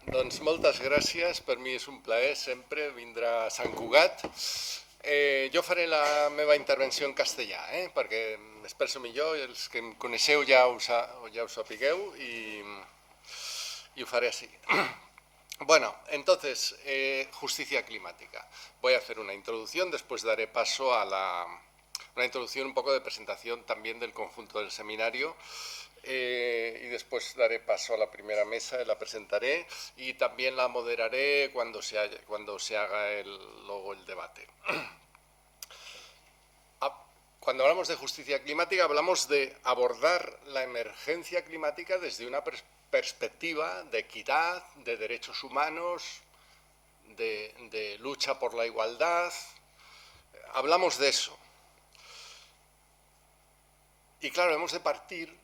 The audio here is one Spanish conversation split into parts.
Doncs moltes gràcies, per mi és un plaer sempre vindre a Sant Cugat. Jo faré la meva intervenció en castellà, perquè m'expresso millor i els que em coneixeu ja ho sapigueu i ho faré així. Bueno, entonces, justicia climática. Voy a hacer una introducción, después daré paso a una introducción, un poco de presentación también del conjunto del seminario. Y después daré paso a la primera mesa, la presentaré y también la moderaré cuando se haga luego el debate. Cuando hablamos de justicia climática hablamos de abordar la emergencia climática desde una perspectiva de equidad, de derechos humanos, de lucha por la igualdad. Hablamos de eso. Y claro, hemos de partir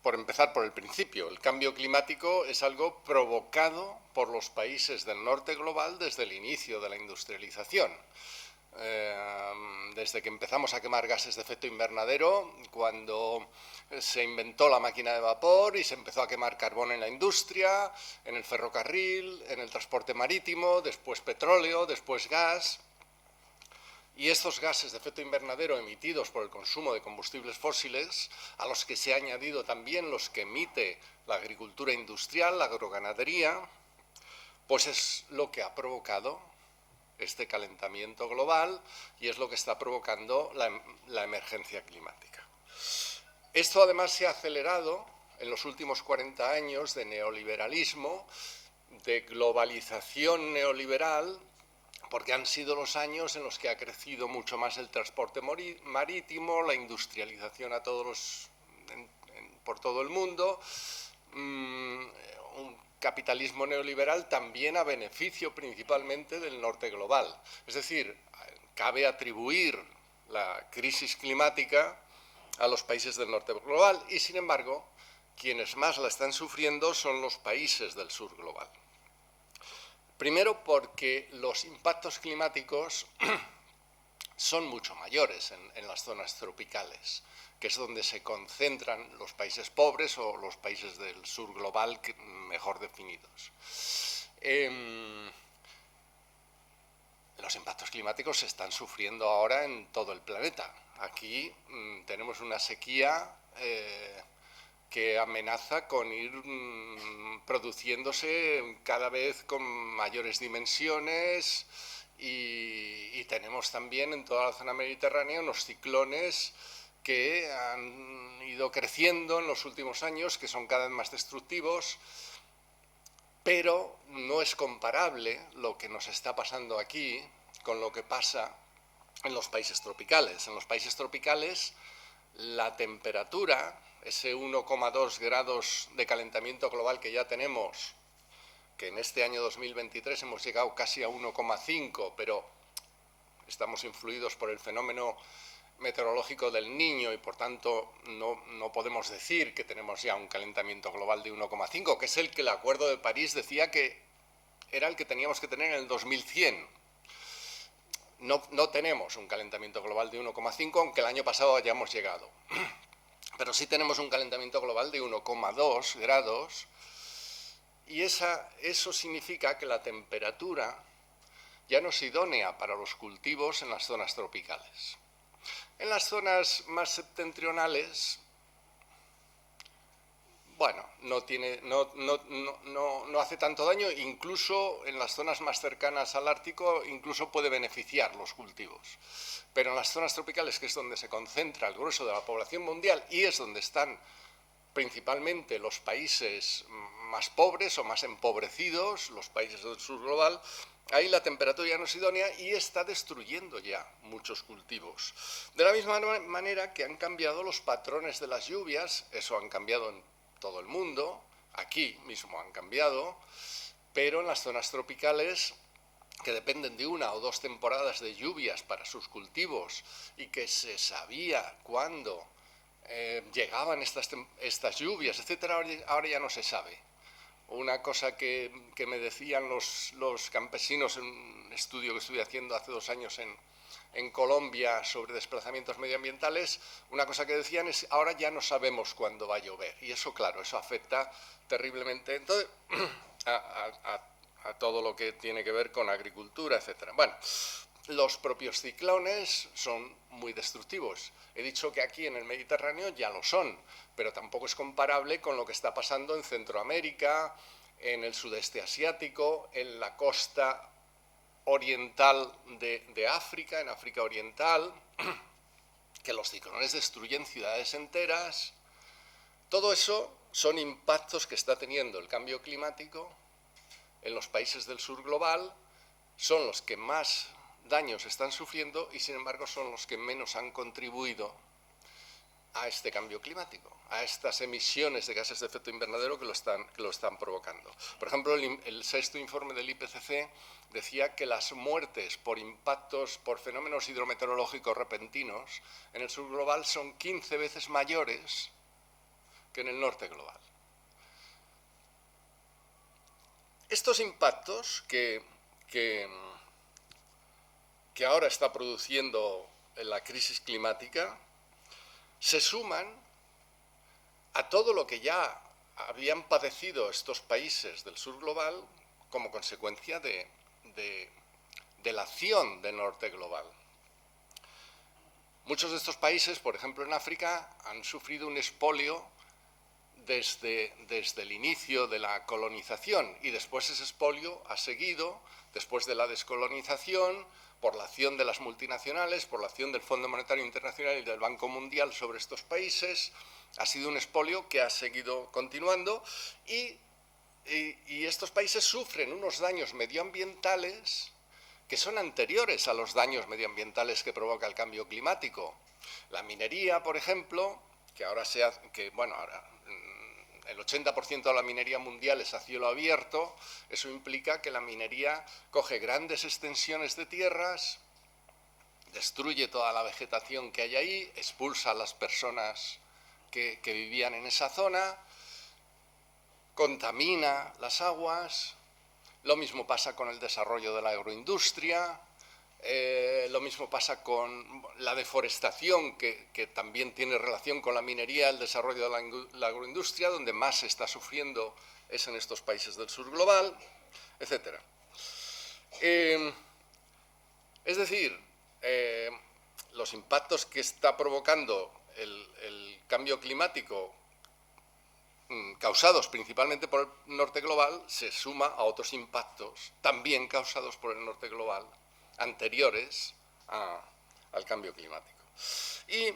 por empezar por el principio. El cambio climático es algo provocado por los países del norte global desde el inicio de la industrialización. Desde que empezamos a quemar gases de efecto invernadero, cuando se inventó la máquina de vapor y se empezó a quemar carbón en la industria, en el ferrocarril, en el transporte marítimo, después petróleo, después gas. Y estos gases de efecto invernadero emitidos por el consumo de combustibles fósiles, a los que se ha añadido también los que emite la agricultura industrial, la agroganadería, pues es lo que ha provocado este calentamiento global y es lo que está provocando la emergencia climática. Esto además se ha acelerado en los últimos 40 años de neoliberalismo, de globalización neoliberal, porque han sido los años en los que ha crecido mucho más el transporte marítimo, la industrialización por todo el mundo, un capitalismo neoliberal también a beneficio principalmente del norte global. Es decir, cabe atribuir la crisis climática a los países del norte global y, sin embargo, quienes más la están sufriendo son los países del sur global. Primero porque los impactos climáticos son mucho mayores en las zonas tropicales, que es donde se concentran los países pobres o los países del sur global mejor definidos. Los impactos climáticos se están sufriendo ahora en todo el planeta. Aquí tenemos una sequía que amenaza con ir produciéndose cada vez con mayores dimensiones y tenemos también en toda la zona mediterránea unos ciclones que han ido creciendo en los últimos años, que son cada vez más destructivos, pero no es comparable lo que nos está pasando aquí con lo que pasa en los países tropicales. En los países tropicales la temperatura, ese 1,2 grados de calentamiento global que ya tenemos, que en este año 2023 hemos llegado casi a 1,5, pero estamos influidos por el fenómeno meteorológico del Niño y por tanto no podemos decir que tenemos ya un calentamiento global de 1,5, que es el que el Acuerdo de París decía que era el que teníamos que tener en el 2100. No tenemos un calentamiento global de 1,5, aunque el año pasado hayamos llegado. Pero sí tenemos un calentamiento global de 1,2 grados y eso significa que la temperatura ya no es idónea para los cultivos en las zonas tropicales. En las zonas más septentrionales, bueno, no hace tanto daño, incluso en las zonas más cercanas al Ártico, incluso puede beneficiar los cultivos. Pero en las zonas tropicales, que es donde se concentra el grueso de la población mundial y es donde están principalmente los países más pobres o más empobrecidos, los países del sur global, ahí la temperatura ya no es idónea y está destruyendo ya muchos cultivos. De la misma manera que han cambiado los patrones de las lluvias, eso han cambiado en todo el mundo, aquí mismo han cambiado, pero en las zonas tropicales, que dependen de una o dos temporadas de lluvias para sus cultivos y que se sabía cuándo llegaban estas lluvias, etcétera, ahora ya no se sabe. Una cosa que me decían los campesinos en un estudio que estuve haciendo hace 2 años en en Colombia sobre desplazamientos medioambientales, una cosa que decían es ahora ya no sabemos cuándo va a llover. Y eso, claro, eso afecta terriblemente entonces, a todo lo que tiene que ver con agricultura, etc. Bueno, los propios ciclones son muy destructivos. He dicho que aquí en el Mediterráneo ya lo son, pero tampoco es comparable con lo que está pasando en Centroamérica, en el sudeste asiático, en la costa oriental de África, en África Oriental, que los ciclones destruyen ciudades enteras. Todo eso son impactos que está teniendo el cambio climático en los países del sur global, son los que más daños están sufriendo y, sin embargo, son los que menos han contribuido a este cambio climático, a estas emisiones de gases de efecto invernadero que lo están provocando. Por ejemplo, el sexto informe del IPCC decía que las muertes por impactos, por fenómenos hidrometeorológicos repentinos en el sur global son 15 veces mayores que en el norte global. Estos impactos que ahora está produciendo la crisis climática se suman a todo lo que ya habían padecido estos países del sur global como consecuencia de la acción del norte global. Muchos de estos países, por ejemplo en África, han sufrido un expolio desde el inicio de la colonización, y después ese expolio ha seguido, después de la descolonización, por la acción de las multinacionales, por la acción del Fondo Monetario Internacional y del Banco Mundial sobre estos países. Ha sido un expolio que ha seguido continuando y estos países sufren unos daños medioambientales que son anteriores a los daños medioambientales que provoca el cambio climático. La minería, por ejemplo, que ahora el 80% de la minería mundial es a cielo abierto. Eso implica que la minería coge grandes extensiones de tierras, destruye toda la vegetación que hay ahí, expulsa a las personas que vivían en esa zona, contamina las aguas. Lo mismo pasa con el desarrollo de la agroindustria, lo mismo pasa con la deforestación, que también tiene relación con la minería, el desarrollo de la agroindustria. Donde más se está sufriendo es en estos países del sur global, etc. Es decir, los impactos que está provocando el cambio climático, causados principalmente por el norte global, se suma a otros impactos también causados por el norte global, anteriores al cambio climático. Y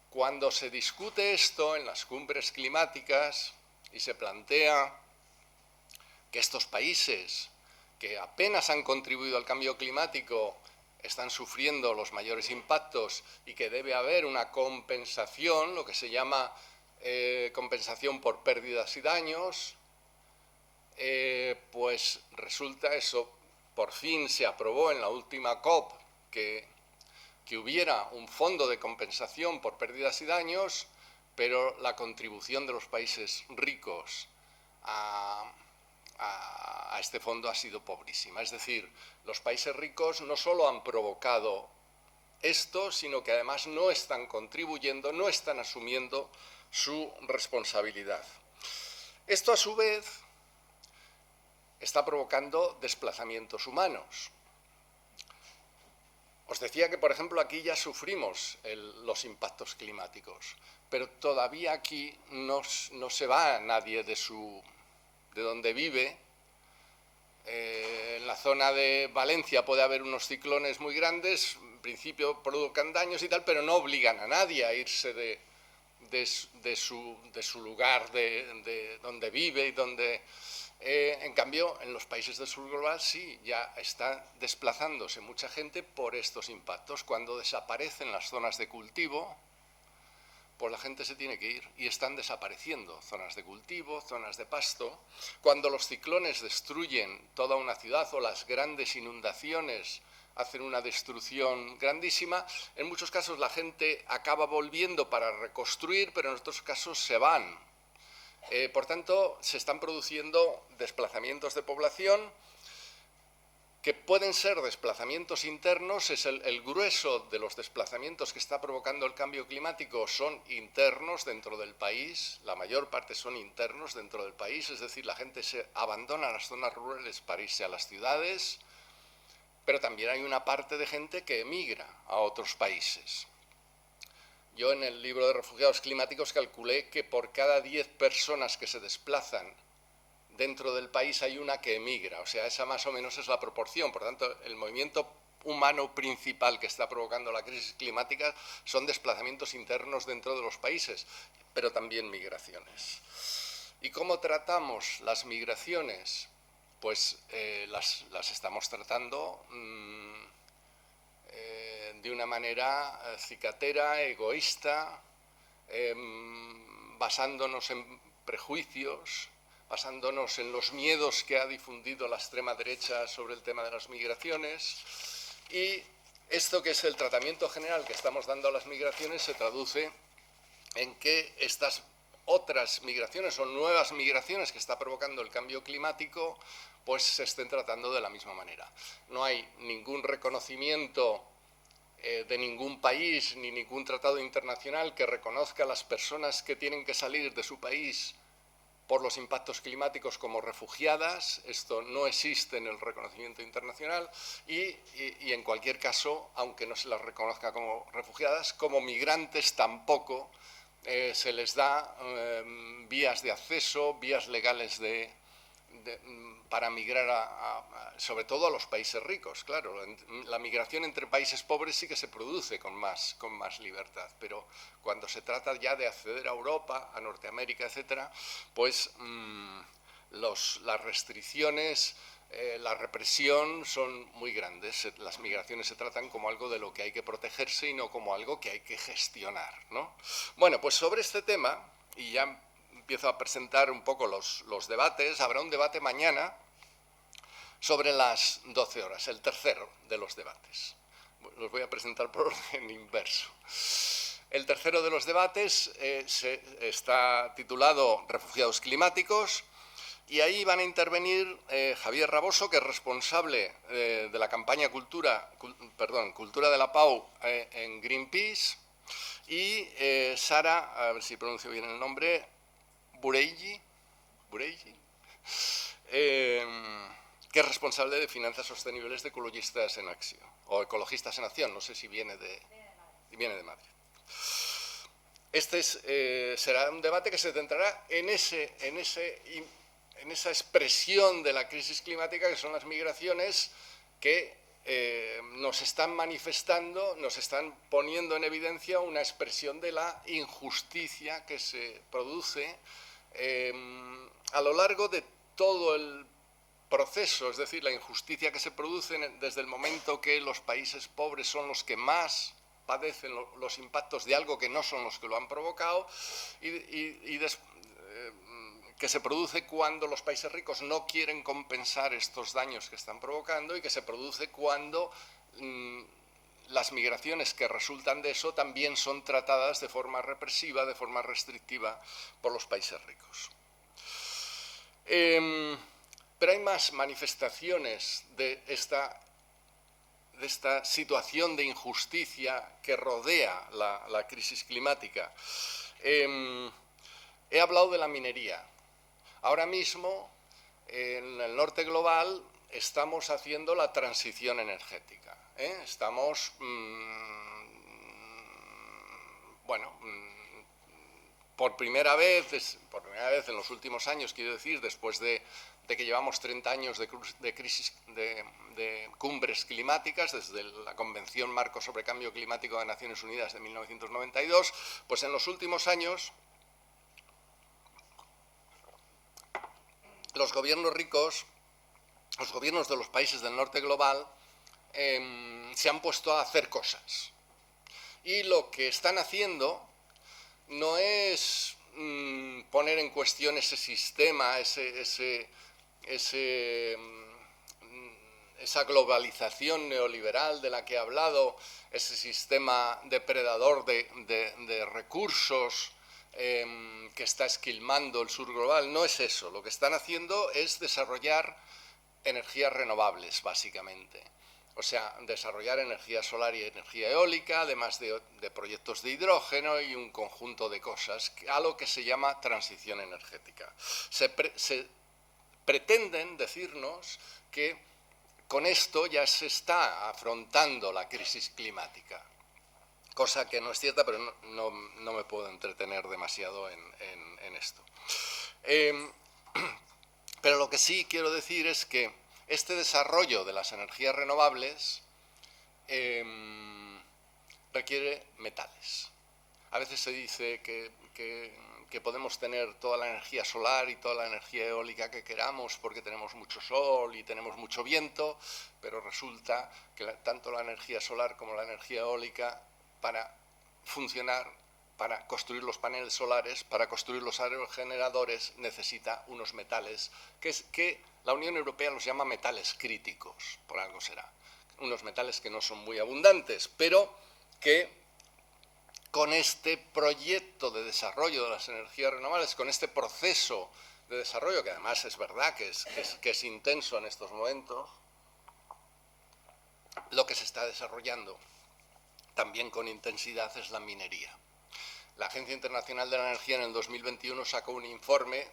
cuando se discute esto en las cumbres climáticas y se plantea que estos países que apenas han contribuido al cambio climático están sufriendo los mayores impactos y que debe haber una compensación, lo que se llama compensación por pérdidas y daños, pues resulta eso. Por fin se aprobó en la última COP que hubiera un fondo de compensación por pérdidas y daños, pero la contribución de los países ricos a este fondo ha sido pobrísima. Es decir, los países ricos no solo han provocado esto, sino que además no están contribuyendo, no están asumiendo su responsabilidad. Esto, a su vez, está provocando desplazamientos humanos. Os decía que, por ejemplo, aquí ya sufrimos los impactos climáticos, pero todavía aquí no se va nadie de donde vive. En la zona de Valencia puede haber unos ciclones muy grandes, en principio provocan daños y tal, pero no obligan a nadie a irse de su lugar, de donde vive y donde... en cambio, en los países del sur global sí, ya está desplazándose mucha gente por estos impactos. Cuando desaparecen las zonas de cultivo, pues la gente se tiene que ir, y están desapareciendo zonas de cultivo, zonas de pasto. Cuando los ciclones destruyen toda una ciudad o las grandes inundaciones hacen una destrucción grandísima, en muchos casos la gente acaba volviendo para reconstruir, pero en otros casos se van. Por tanto, se están produciendo desplazamientos de población que pueden ser desplazamientos internos, es el grueso de los desplazamientos que está provocando el cambio climático son internos dentro del país, la mayor parte son internos dentro del país, es decir, la gente se abandona las zonas rurales para irse a las ciudades, pero también hay una parte de gente que emigra a otros países. Yo en el libro de refugiados climáticos calculé que por cada 10 personas que se desplazan dentro del país hay una que emigra, o sea, esa más o menos es la proporción. Por tanto, el movimiento humano principal que está provocando la crisis climática son desplazamientos internos dentro de los países, pero también migraciones. ¿Y cómo tratamos las migraciones? Pues las estamos tratando de una manera cicatera, egoísta, basándonos en prejuicios, basándonos en los miedos que ha difundido la extrema derecha sobre el tema de las migraciones, y esto que es el tratamiento general que estamos dando a las migraciones se traduce en que estas otras migraciones o nuevas migraciones que está provocando el cambio climático pues se estén tratando de la misma manera. No hay ningún reconocimiento de ningún país ni ningún tratado internacional que reconozca a las personas que tienen que salir de su país por los impactos climáticos como refugiadas. Esto no existe en el reconocimiento internacional y en cualquier caso, aunque no se las reconozca como refugiadas, como migrantes tampoco se les da vías de acceso, vías legales para migrar sobre todo a los países ricos. Claro, la migración entre países pobres sí que se produce con más libertad, pero cuando se trata ya de acceder a Europa, a Norteamérica, etcétera, pues las restricciones, la represión son muy grandes. Las migraciones se tratan como algo de lo que hay que protegerse y no como algo que hay que gestionar, ¿no? Bueno, pues sobre este tema, y ya empiezo a presentar un poco los debates. Habrá un debate mañana sobre las 12 horas, el tercero de los debates. Los voy a presentar por orden inverso. El tercero de los debates está titulado Refugiados climáticos, y ahí van a intervenir Javier Raboso, que es responsable de la campaña Cultura de la Pau en Greenpeace, y Sara, a ver si pronuncio bien el nombre, Bureigi, que es responsable de finanzas sostenibles de Ecologistas en Acción, o Ecologistas en Acción, no sé si viene de Madrid. Este será un debate que se centrará en esa expresión de la crisis climática que son las migraciones, que nos están manifestando, nos están poniendo en evidencia una expresión de la injusticia que se produce a lo largo de todo el proceso, es decir, la injusticia que se produce desde el momento que los países pobres son los que más padecen los impactos de algo que no son los que lo han provocado, que se produce cuando los países ricos no quieren compensar estos daños que están provocando, y que se produce cuando las migraciones que resultan de eso también son tratadas de forma represiva, de forma restrictiva por los países ricos. Pero hay más manifestaciones de esta situación de injusticia que rodea la crisis climática. He hablado de la minería. Ahora mismo, en el norte global, estamos haciendo la transición energética. Estamos, por primera vez en los últimos años, quiero decir, después de que llevamos 30 años de crisis de cumbres climáticas, desde la Convención Marco sobre Cambio Climático de Naciones Unidas de 1992, pues en los últimos años los gobiernos ricos, los gobiernos de los países del norte global, se han puesto a hacer cosas. Y lo que están haciendo no es poner en cuestión ese sistema, esa globalización neoliberal de la que he hablado, ese sistema depredador de recursos que está esquilmando el sur global. No es eso. Lo que están haciendo es desarrollar energías renovables, básicamente. O sea, desarrollar energía solar y energía eólica, además de proyectos de hidrógeno y un conjunto de cosas, a lo que se llama transición energética. Se pretenden decirnos que con esto ya se está afrontando la crisis climática, cosa que no es cierta, pero no me puedo entretener demasiado en esto. Pero lo que sí quiero decir es que este desarrollo de las energías renovables requiere metales. A veces se dice que podemos tener toda la energía solar y toda la energía eólica que queramos porque tenemos mucho sol y tenemos mucho viento, pero resulta que tanto la energía solar como la energía eólica, para funcionar, para construir los paneles solares, para construir los aerogeneradores, necesita unos metales que la Unión Europea los llama metales críticos, por algo será. Unos metales que no son muy abundantes, pero que con este proyecto de desarrollo de las energías renovables, con este proceso de desarrollo, que además es verdad que es intenso en estos momentos, lo que se está desarrollando también con intensidad es la minería. La Agencia Internacional de la Energía en el 2021 sacó un informe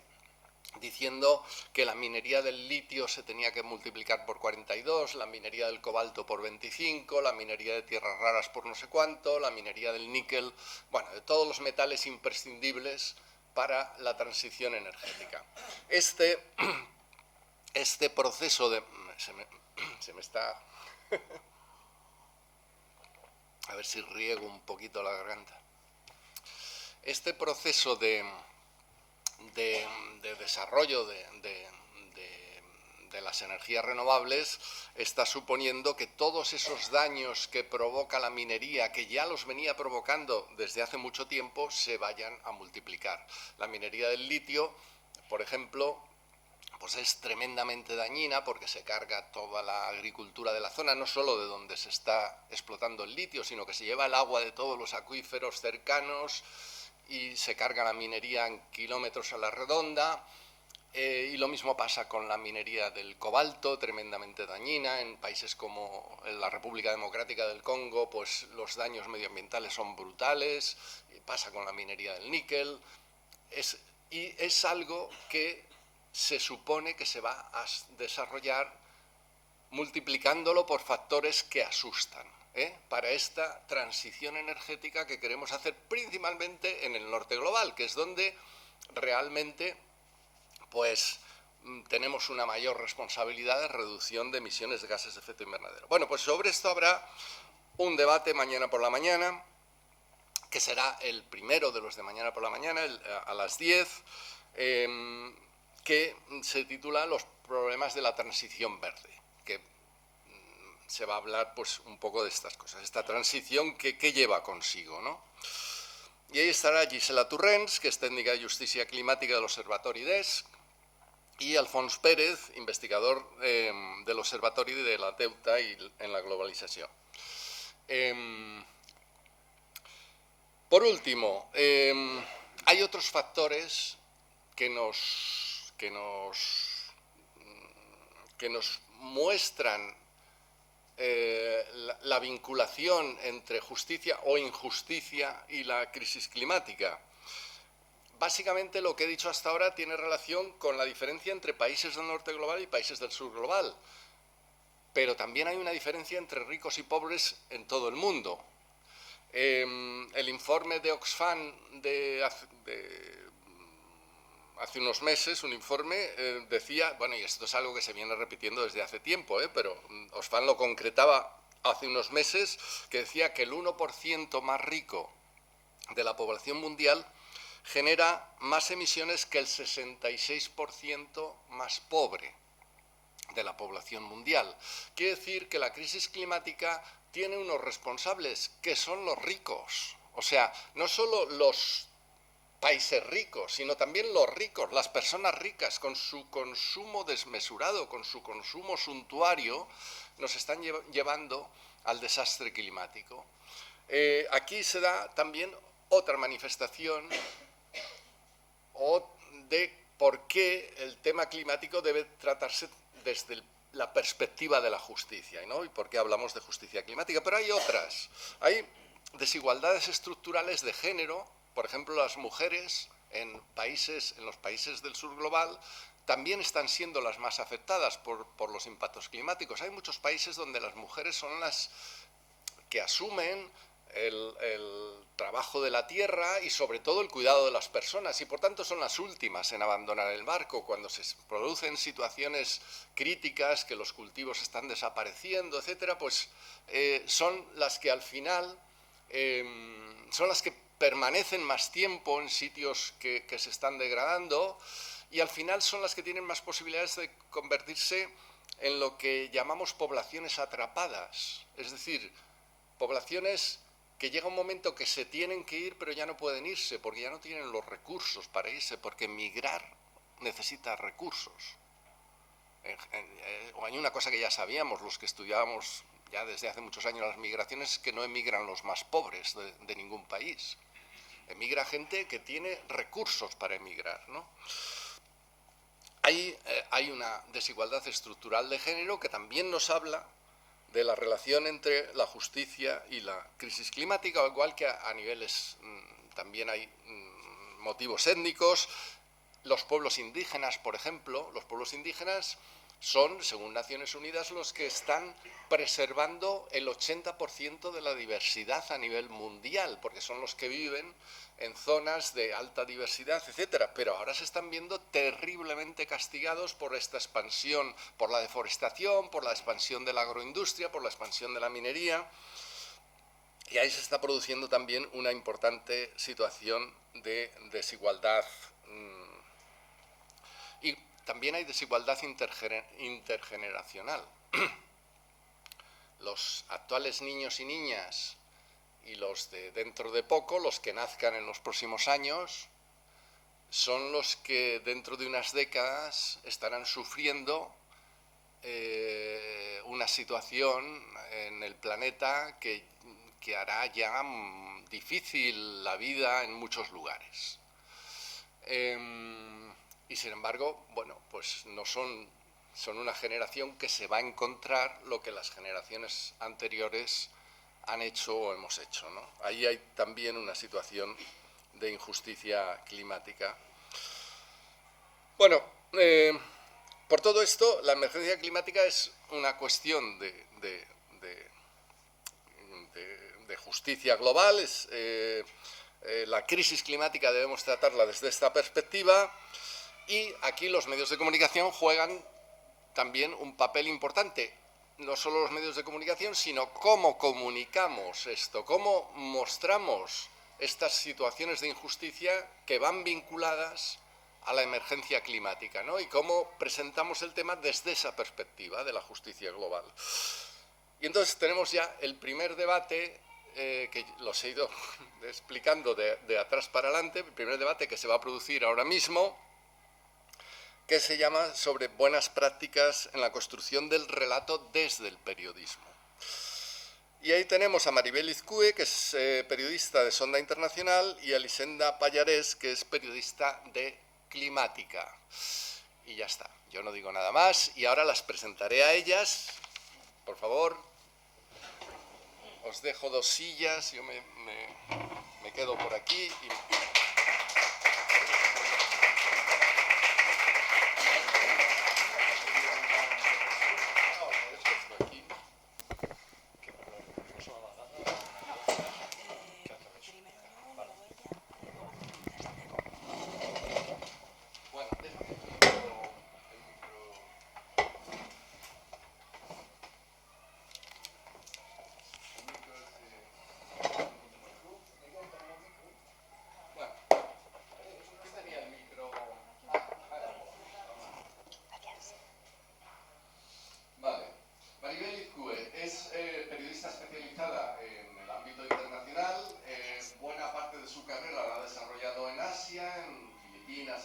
diciendo que la minería del litio se tenía que multiplicar por 42, la minería del cobalto por 25, la minería de tierras raras por no sé cuánto, la minería del níquel, bueno, de todos los metales imprescindibles para la transición energética. Este proceso de... Se me está... A ver si riego un poquito la garganta. Este proceso de desarrollo de las energías renovables está suponiendo que todos esos daños que provoca la minería, que ya los venía provocando desde hace mucho tiempo, se vayan a multiplicar. La minería del litio, por ejemplo, pues es tremendamente dañina porque se carga toda la agricultura de la zona, no solo de donde se está explotando el litio, sino que se lleva el agua de todos los acuíferos cercanos y se carga la minería en kilómetros a la redonda. Y lo mismo pasa con la minería del cobalto, tremendamente dañina. En países como la República Democrática del Congo, pues los daños medioambientales son brutales. Pasa con la minería del níquel. Y es algo que se supone que se va a desarrollar multiplicándolo por factores que asustan, para esta transición energética que queremos hacer principalmente en el norte global, que es donde realmente pues tenemos una mayor responsabilidad de reducción de emisiones de gases de efecto invernadero. Bueno, pues sobre esto habrá un debate mañana por la mañana, que será el primero de los de mañana por la mañana, a las 10, que se titula Los problemas de la transición verde, que se va a hablar pues un poco de estas cosas, esta transición que lleva consigo, ¿no? Y ahí estará Gisela Torrents, que es técnica de Justícia Climàtica del Observatori d'ESC, y Alfons Pérez, investigador del Observatori de la Deuta y en la globalización. Por último, hay otros factores que nos muestran la vinculación entre justicia o injusticia y la crisis climática. Básicamente lo que he dicho hasta ahora tiene relación con la diferencia entre países del norte global y países del sur global, pero también hay una diferencia entre ricos y pobres en todo el mundo. El informe de Oxfam de hace unos meses, un informe decía, bueno, y esto es algo que se viene repitiendo desde hace tiempo, pero Oxfam lo concretaba hace unos meses, que decía que el 1% más rico de la población mundial genera más emisiones que el 66% más pobre de la población mundial. Quiere decir que la crisis climática tiene unos responsables, que son los ricos. O sea, no solo los países ricos, sino también los ricos, las personas ricas, con su consumo desmesurado, con su consumo suntuario, nos están llevando al desastre climático. Aquí se da también otra manifestación de por qué el tema climático debe tratarse desde el la perspectiva de la justicia, ¿no? Y por qué hablamos de justicia climática. Pero hay otras. Hay desigualdades estructurales de género. Por ejemplo, las mujeres en los países del sur global también están siendo las más afectadas por los impactos climáticos. Hay muchos países donde las mujeres son las que asumen el trabajo de la tierra y sobre todo el cuidado de las personas, y por tanto son las últimas en abandonar el barco cuando se producen situaciones críticas, que los cultivos están desapareciendo, etcétera. Pues son las que al final son las que permanecen más tiempo en sitios que se están degradando, y al final son las que tienen más posibilidades de convertirse en lo que llamamos poblaciones atrapadas, es decir, poblaciones que llega un momento que se tienen que ir, pero ya no pueden irse, porque ya no tienen los recursos para irse, porque migrar necesita recursos. Hay una cosa que ya sabíamos, los que estudiábamos ya desde hace muchos años las migraciones, es que no emigran los más pobres de ningún país. Emigra gente que tiene recursos para emigrar, ¿no? Hay una desigualdad estructural de género que también nos habla de la relación entre la justicia y la crisis climática, al igual que a niveles también hay motivos étnicos. Los pueblos indígenas, por ejemplo, los pueblos indígenas son, según Naciones Unidas, los que están preservando el 80% de la diversidad a nivel mundial, porque son los que viven en zonas de alta diversidad, etcétera. Pero ahora se están viendo terriblemente castigados por esta expansión, por la deforestación, por la expansión de la agroindustria, por la expansión de la minería. Y ahí se está produciendo también una importante situación de desigualdad. Y también hay desigualdad intergeneracional. Los actuales niños y niñas y los de dentro de poco, los que nazcan en los próximos años, son los que dentro de unas décadas estarán sufriendo una situación en el planeta que hará ya difícil la vida en muchos lugares. Y sin embargo, bueno, pues no son una generación que se va a encontrar lo que las generaciones anteriores han hecho o hemos hecho, ¿no? Ahí hay también una situación de injusticia climática. Bueno, por todo esto, la emergencia climática es una cuestión de justicia global. La crisis climática debemos tratarla desde esta perspectiva, y aquí los medios de comunicación juegan también un papel importante. No solo los medios de comunicación, sino cómo comunicamos esto, cómo mostramos estas situaciones de injusticia que van vinculadas a la emergencia climática, ¿no? Y cómo presentamos el tema desde esa perspectiva de la justicia global. Y entonces tenemos ya el primer debate, que los he ido explicando de atrás para adelante, el primer debate que se va a producir ahora mismo, que se llama sobre buenas prácticas en la construcción del relato desde el periodismo. Y ahí tenemos a Maribel Izcue, que es periodista de Sonda Internacional, y a Elisenda Pallarés, que es periodista de Climática. Y ya está, yo no digo nada más, y ahora las presentaré a ellas. Por favor, os dejo 2 sillas, yo me quedo por aquí.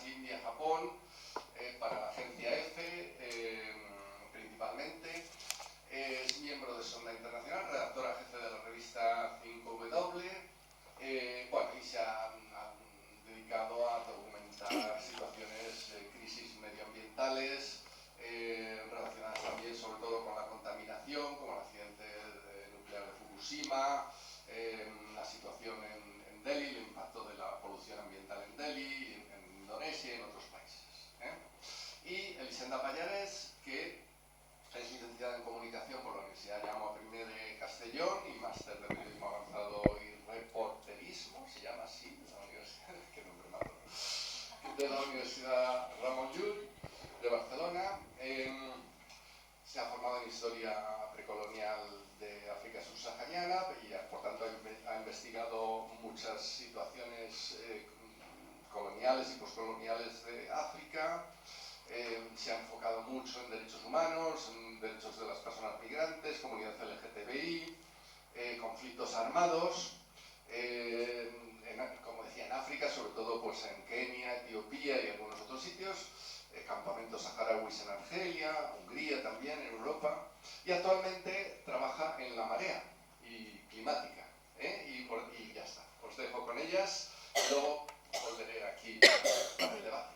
India, Japón, para la agencia EFE, principalmente. Es miembro de Sonda Internacional, redactora jefe de la revista 5W, bueno, y se ha dedicado a documentar situaciones, crisis medioambientales, relacionadas también clima, la situación en Delhi, el impacto de la polución ambiental en Delhi, en Indonesia y en otros países. Y Elisenda Pallares, que es licenciada en Comunicación por la Universidad Jaume I de Castellón y máster de Periodismo Avanzado y Reporterismo, se llama así, de la Universidad, qué nombre malo, de la Universidad Ramon Llull de Barcelona. Se ha formado en Historia Precolonial de África Subsahariana y por tanto ha investigado muchas situaciones coloniales y postcoloniales de África. Se ha enfocado mucho en derechos humanos, en derechos de las personas migrantes, comunidad LGTBI, conflictos armados, como decía, en África, sobre todo pues, en Kenia, Etiopía y algunos otros sitios, campamentos saharauis en Argelia, Hungría también, en Europa, y actualmente trabaja en La Marea y climática. Y ya está, os dejo con ellas, luego volveré aquí para el debate.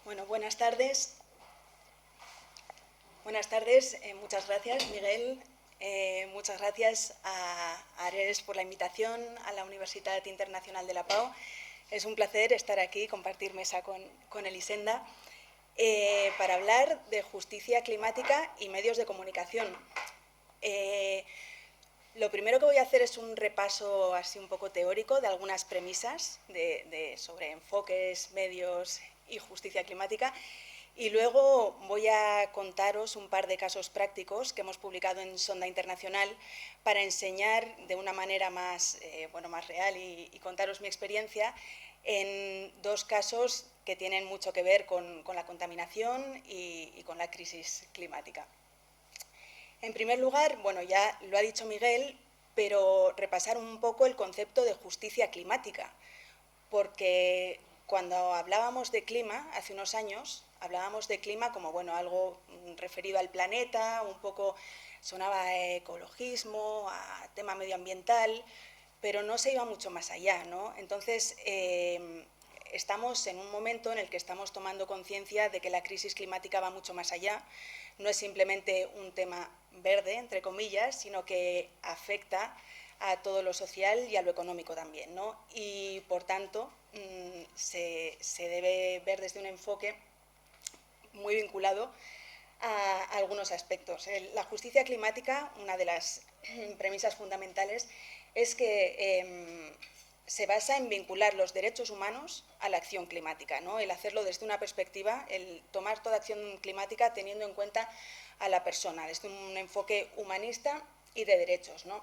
Bueno, buenas tardes. Buenas tardes, muchas gracias, Miguel. Muchas gracias a Ares por la invitación a la Universidad Internacional de la Pau. Es un placer estar aquí y compartir mesa con Elisenda para hablar de justicia climática y medios de comunicación. Lo primero que voy a hacer es un repaso así un poco teórico de algunas premisas sobre enfoques, medios y justicia climática. Y luego voy a contaros un par de casos prácticos que hemos publicado en Sonda Internacional para enseñar de una manera más real y contaros mi experiencia en dos casos que tienen mucho que ver con la contaminación y con la crisis climática. En primer lugar, bueno, ya lo ha dicho Miguel, pero repasar un poco el concepto de justicia climática, porque cuando hablábamos de clima hace unos años, hablábamos de clima como algo referido al planeta, un poco sonaba a ecologismo, a tema medioambiental, pero no se iba mucho más allá, ¿no? Entonces, estamos en un momento en el que estamos tomando conciencia de que la crisis climática va mucho más allá, no es simplemente un tema verde, entre comillas, sino que afecta a todo lo social y a lo económico también, ¿no? Y, por tanto, se debe ver desde un enfoque muy vinculado a algunos aspectos. La justicia climática, una de las premisas fundamentales, es que se basa en vincular los derechos humanos a la acción climática, ¿no? El hacerlo desde una perspectiva, el tomar toda acción climática teniendo en cuenta a la persona, desde un enfoque humanista y de derechos, ¿no?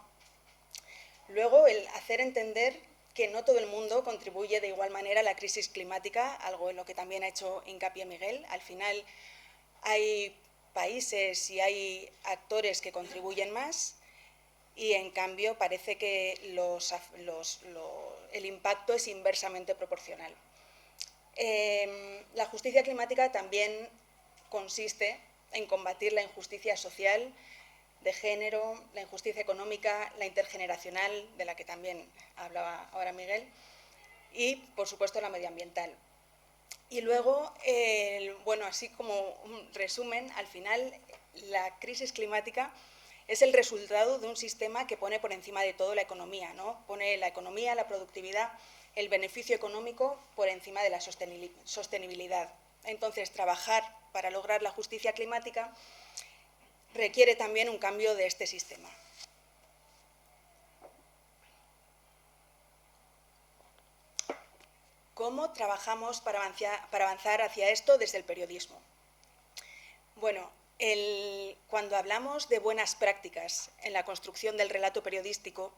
Luego, el hacer entender que no todo el mundo contribuye de igual manera a la crisis climática, algo en lo que también ha hecho hincapié Miguel. Al final hay países y hay actores que contribuyen más y, en cambio, parece que el impacto es inversamente proporcional. La justicia climática también consiste en combatir la injusticia social, de género, la injusticia económica, la intergeneracional, de la que también hablaba ahora Miguel, y, por supuesto, la medioambiental. Y luego, así como un resumen, al final la crisis climática es el resultado de un sistema que pone por encima de todo la economía, ¿no? Pone la economía, la productividad, el beneficio económico por encima de la sostenibilidad. Entonces, trabajar para lograr la justicia climática requiere también un cambio de este sistema. ¿Cómo trabajamos para avanzar hacia esto desde el periodismo? Bueno, cuando hablamos de buenas prácticas en la construcción del relato periodístico,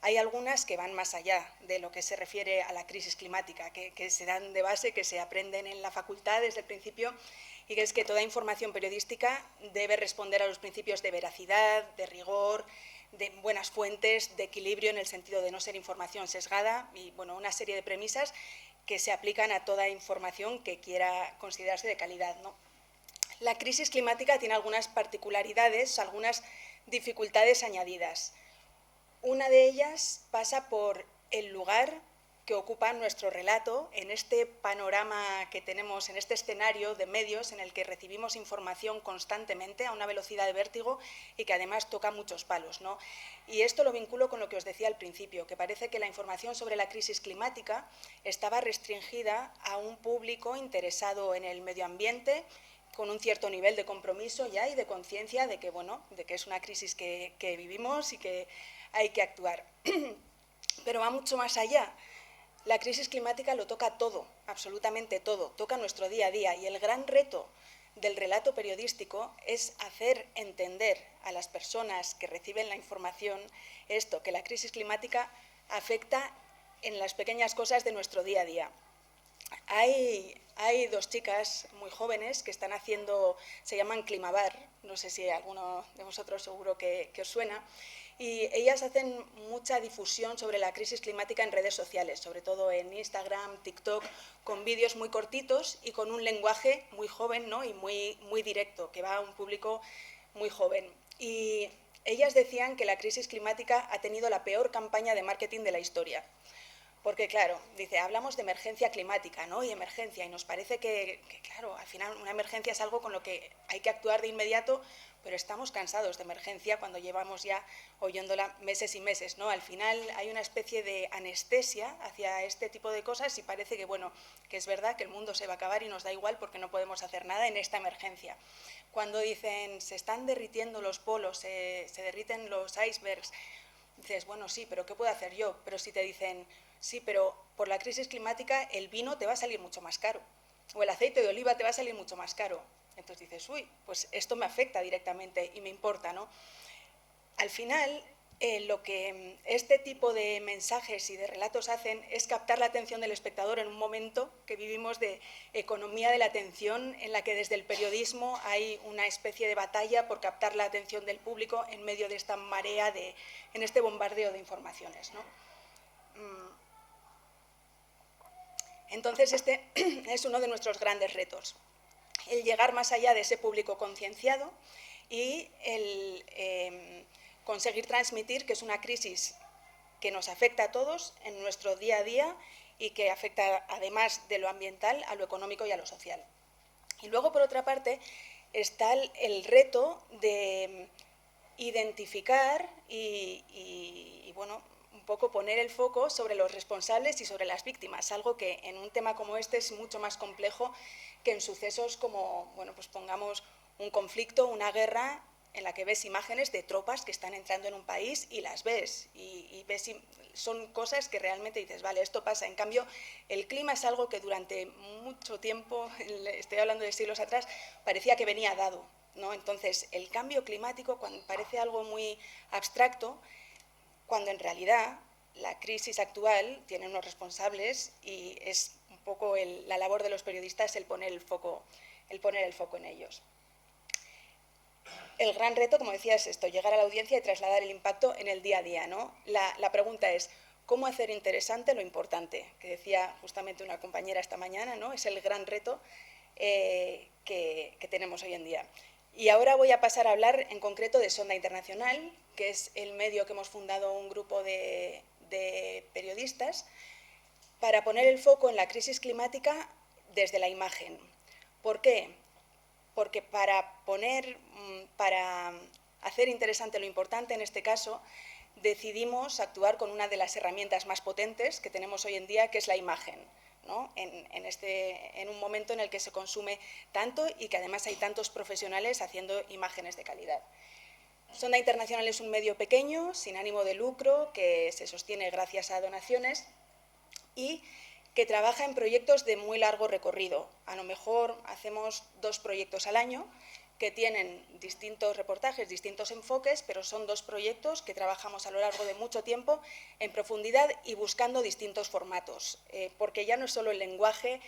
hay algunas que van más allá de lo que se refiere a la crisis climática, que se dan de base, que se aprenden en la facultad desde el principio, y que es que toda información periodística debe responder a los principios de veracidad, de rigor, de buenas fuentes, de equilibrio en el sentido de no ser información sesgada y una serie de premisas que se aplican a toda información que quiera considerarse de calidad, ¿no? La crisis climática tiene algunas particularidades, algunas dificultades añadidas. Una de ellas pasa por el lugar que ocupan nuestro relato en este panorama que tenemos, en este escenario de medios en el que recibimos información constantemente a una velocidad de vértigo y que además toca muchos palos, ¿no? Y esto lo vinculo con lo que os decía al principio, que parece que la información sobre la crisis climática estaba restringida a un público interesado en el medio ambiente, con un cierto nivel de compromiso ya y de conciencia de que, bueno, de que es una crisis que vivimos y que hay que actuar. Pero va mucho más allá. La crisis climática lo toca todo, absolutamente todo, toca nuestro día a día, y el gran reto del relato periodístico es hacer entender a las personas que reciben la información esto, que la crisis climática afecta en las pequeñas cosas de nuestro día a día. Hay dos chicas muy jóvenes que están haciendo, se llaman Climabar, no sé si alguno de vosotros seguro que os suena, y ellas hacen mucha difusión sobre la crisis climática en redes sociales, sobre todo en Instagram, TikTok, con vídeos muy cortitos y con un lenguaje muy joven, ¿no? Y muy directo, que va a un público muy joven. Y ellas decían que la crisis climática ha tenido la peor campaña de marketing de la historia. Porque, claro, dice, hablamos de emergencia climática, ¿no? Y emergencia, y nos parece que, claro, al final una emergencia es algo con lo que hay que actuar de inmediato, pero estamos cansados de emergencia cuando llevamos ya oyéndola meses y meses, ¿no? Al final hay una especie de anestesia hacia este tipo de cosas y parece que, bueno, que es verdad que el mundo se va a acabar y nos da igual porque no podemos hacer nada en esta emergencia. Cuando dicen, se están derritiendo los polos, se derriten los icebergs, dices, bueno, sí, pero ¿qué puedo hacer yo? Pero si te dicen, sí, pero por la crisis climática el vino te va a salir mucho más caro, o el aceite de oliva te va a salir mucho más caro. Entonces dices, uy, pues esto me afecta directamente y me importa, ¿no? Al final, lo que este tipo de mensajes y de relatos hacen es captar la atención del espectador en un momento que vivimos de economía de la atención, en la que desde el periodismo hay una especie de batalla por captar la atención del público en medio de esta marea, en este bombardeo de informaciones, ¿no? Entonces, este es uno de nuestros grandes retos, el llegar más allá de ese público concienciado y el conseguir transmitir que es una crisis que nos afecta a todos en nuestro día a día y que afecta, además de lo ambiental, a lo económico y a lo social. Y luego, por otra parte, está el reto de identificar y bueno, un poco poner el foco sobre los responsables y sobre las víctimas, algo que en un tema como este es mucho más complejo que en sucesos como, bueno, pues pongamos un conflicto, una guerra, en la que ves imágenes de tropas que están entrando en un país y las ves, y ves, son cosas que realmente dices, vale, esto pasa. En cambio, el clima es algo que durante mucho tiempo, estoy hablando de siglos atrás, parecía que venía dado, ¿no? Entonces, el cambio climático, cuando parece algo muy abstracto, cuando en realidad la crisis actual tiene unos responsables y es un poco la labor de los periodistas el poner el foco en ellos. El gran reto, como decía, es esto, llegar a la audiencia y trasladar el impacto en el día a día, ¿no? La pregunta es, ¿cómo hacer interesante lo importante? Que decía justamente una compañera esta mañana, ¿no? Es el gran reto que tenemos hoy en día. Y ahora voy a pasar a hablar en concreto de Sonda Internacional, que es el medio que hemos fundado un grupo de periodistas para poner el foco en la crisis climática desde la imagen. ¿Por qué? Porque para hacer interesante lo importante, en este caso, decidimos actuar con una de las herramientas más potentes que tenemos hoy en día, que es la imagen, ¿no? En un momento en el que se consume tanto y que además hay tantos profesionales haciendo imágenes de calidad. Sonda Internacional es un medio pequeño, sin ánimo de lucro, que se sostiene gracias a donaciones y que trabaja en proyectos de muy largo recorrido. A lo mejor hacemos 2 proyectos al año que tienen distintos reportajes, distintos enfoques, pero son 2 proyectos que trabajamos a lo largo de mucho tiempo en profundidad y buscando distintos formatos, porque ya no es solo el lenguaje,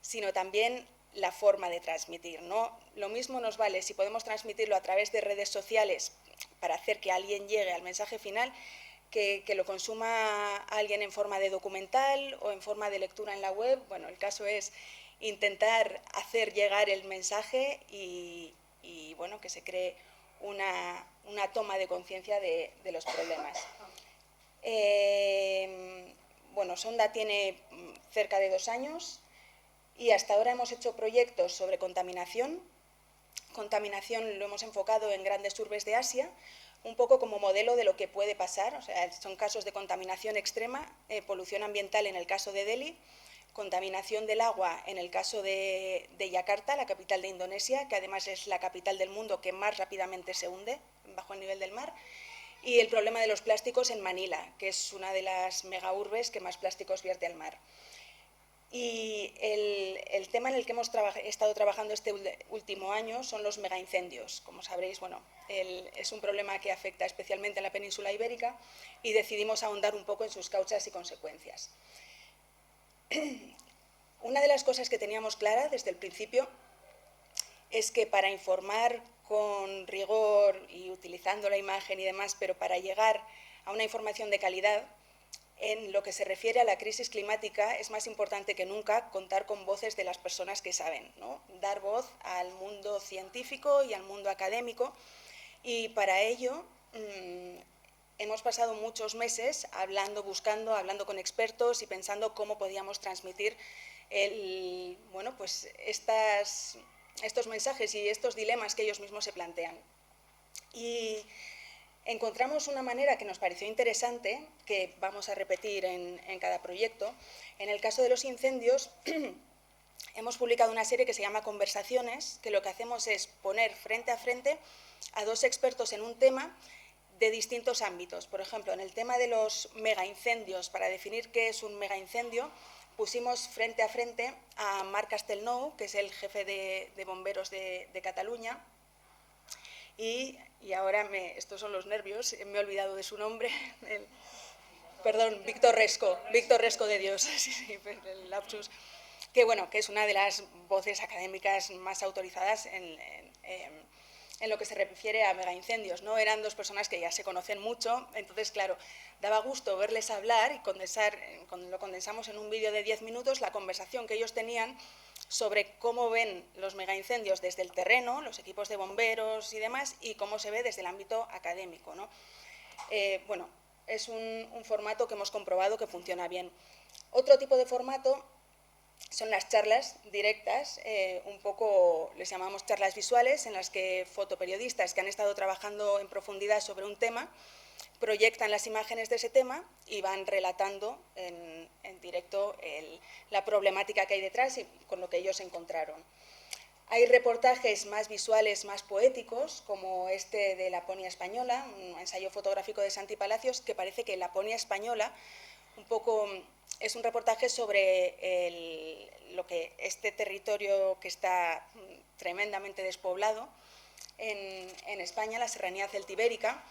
sino también la forma de transmitir, ¿no? Lo mismo nos vale si podemos transmitirlo a través de redes sociales para hacer que alguien llegue al mensaje final, que lo consuma alguien en forma de documental o en forma de lectura en la web. Bueno, el caso es intentar hacer llegar el mensaje y bueno, que se cree una toma de conciencia de los problemas. bueno, Sonda tiene cerca de 2 años y hasta ahora hemos hecho proyectos sobre contaminación. Contaminación lo hemos enfocado en grandes urbes de Asia, un poco como modelo de lo que puede pasar. O sea, son casos de contaminación extrema, polución ambiental en el caso de Delhi, contaminación del agua en el caso de Yakarta, la capital de Indonesia, que además es la capital del mundo que más rápidamente se hunde bajo el nivel del mar, y el problema de los plásticos en Manila, que es una de las megaurbes que más plásticos vierte al mar. Y el tema en el que hemos estado trabajando este último año son los megaincendios. Como sabréis, bueno, es un problema que afecta especialmente a la península ibérica y decidimos ahondar un poco en sus causas y consecuencias. Una de las cosas que teníamos clara desde el principio es que para informar con rigor y utilizando la imagen y demás, pero para llegar a una información de calidad, en lo que se refiere a la crisis climática es más importante que nunca contar con voces de las personas que saben, ¿no? Dar voz al mundo científico y al mundo académico, y para ello hemos pasado muchos meses hablando con expertos y pensando cómo podíamos transmitir pues estos mensajes y estos dilemas que ellos mismos se plantean. Y encontramos una manera que nos pareció interesante, que vamos a repetir en cada proyecto. En el caso de los incendios, hemos publicado una serie que se llama Conversaciones, que lo que hacemos es poner frente a frente a 2 expertos en un tema de distintos ámbitos. Por ejemplo, en el tema de los megaincendios, para definir qué es un megaincendio, pusimos frente a frente a Marc Castelnou, que es el jefe de bomberos de Cataluña, y ahora, estos son los nervios, me he olvidado de su nombre, perdón, Víctor Resco de Dios, sí, el lapsus, que bueno, que es una de las voces académicas más autorizadas en lo que se refiere a megaincendios, ¿no? Eran 2 personas que ya se conocen mucho, entonces, claro, daba gusto verles hablar y lo condensamos en un vídeo de 10 minutos, la conversación que ellos tenían sobre cómo ven los megaincendios desde el terreno, los equipos de bomberos y demás, y cómo se ve desde el ámbito académico, ¿no? Bueno, es un formato que hemos comprobado que funciona bien. Otro tipo de formato son las charlas directas, un poco les llamamos charlas visuales, en las que fotoperiodistas que han estado trabajando en profundidad sobre un tema proyectan las imágenes de ese tema y van relatando en directo la problemática que hay detrás y con lo que ellos encontraron. Hay reportajes más visuales, más poéticos, como este de Laponia Española, un ensayo fotográfico de Santi Palacios, que parece que Laponia Española un poco es un reportaje sobre este territorio que está tremendamente despoblado en España, la serranía celtibérica,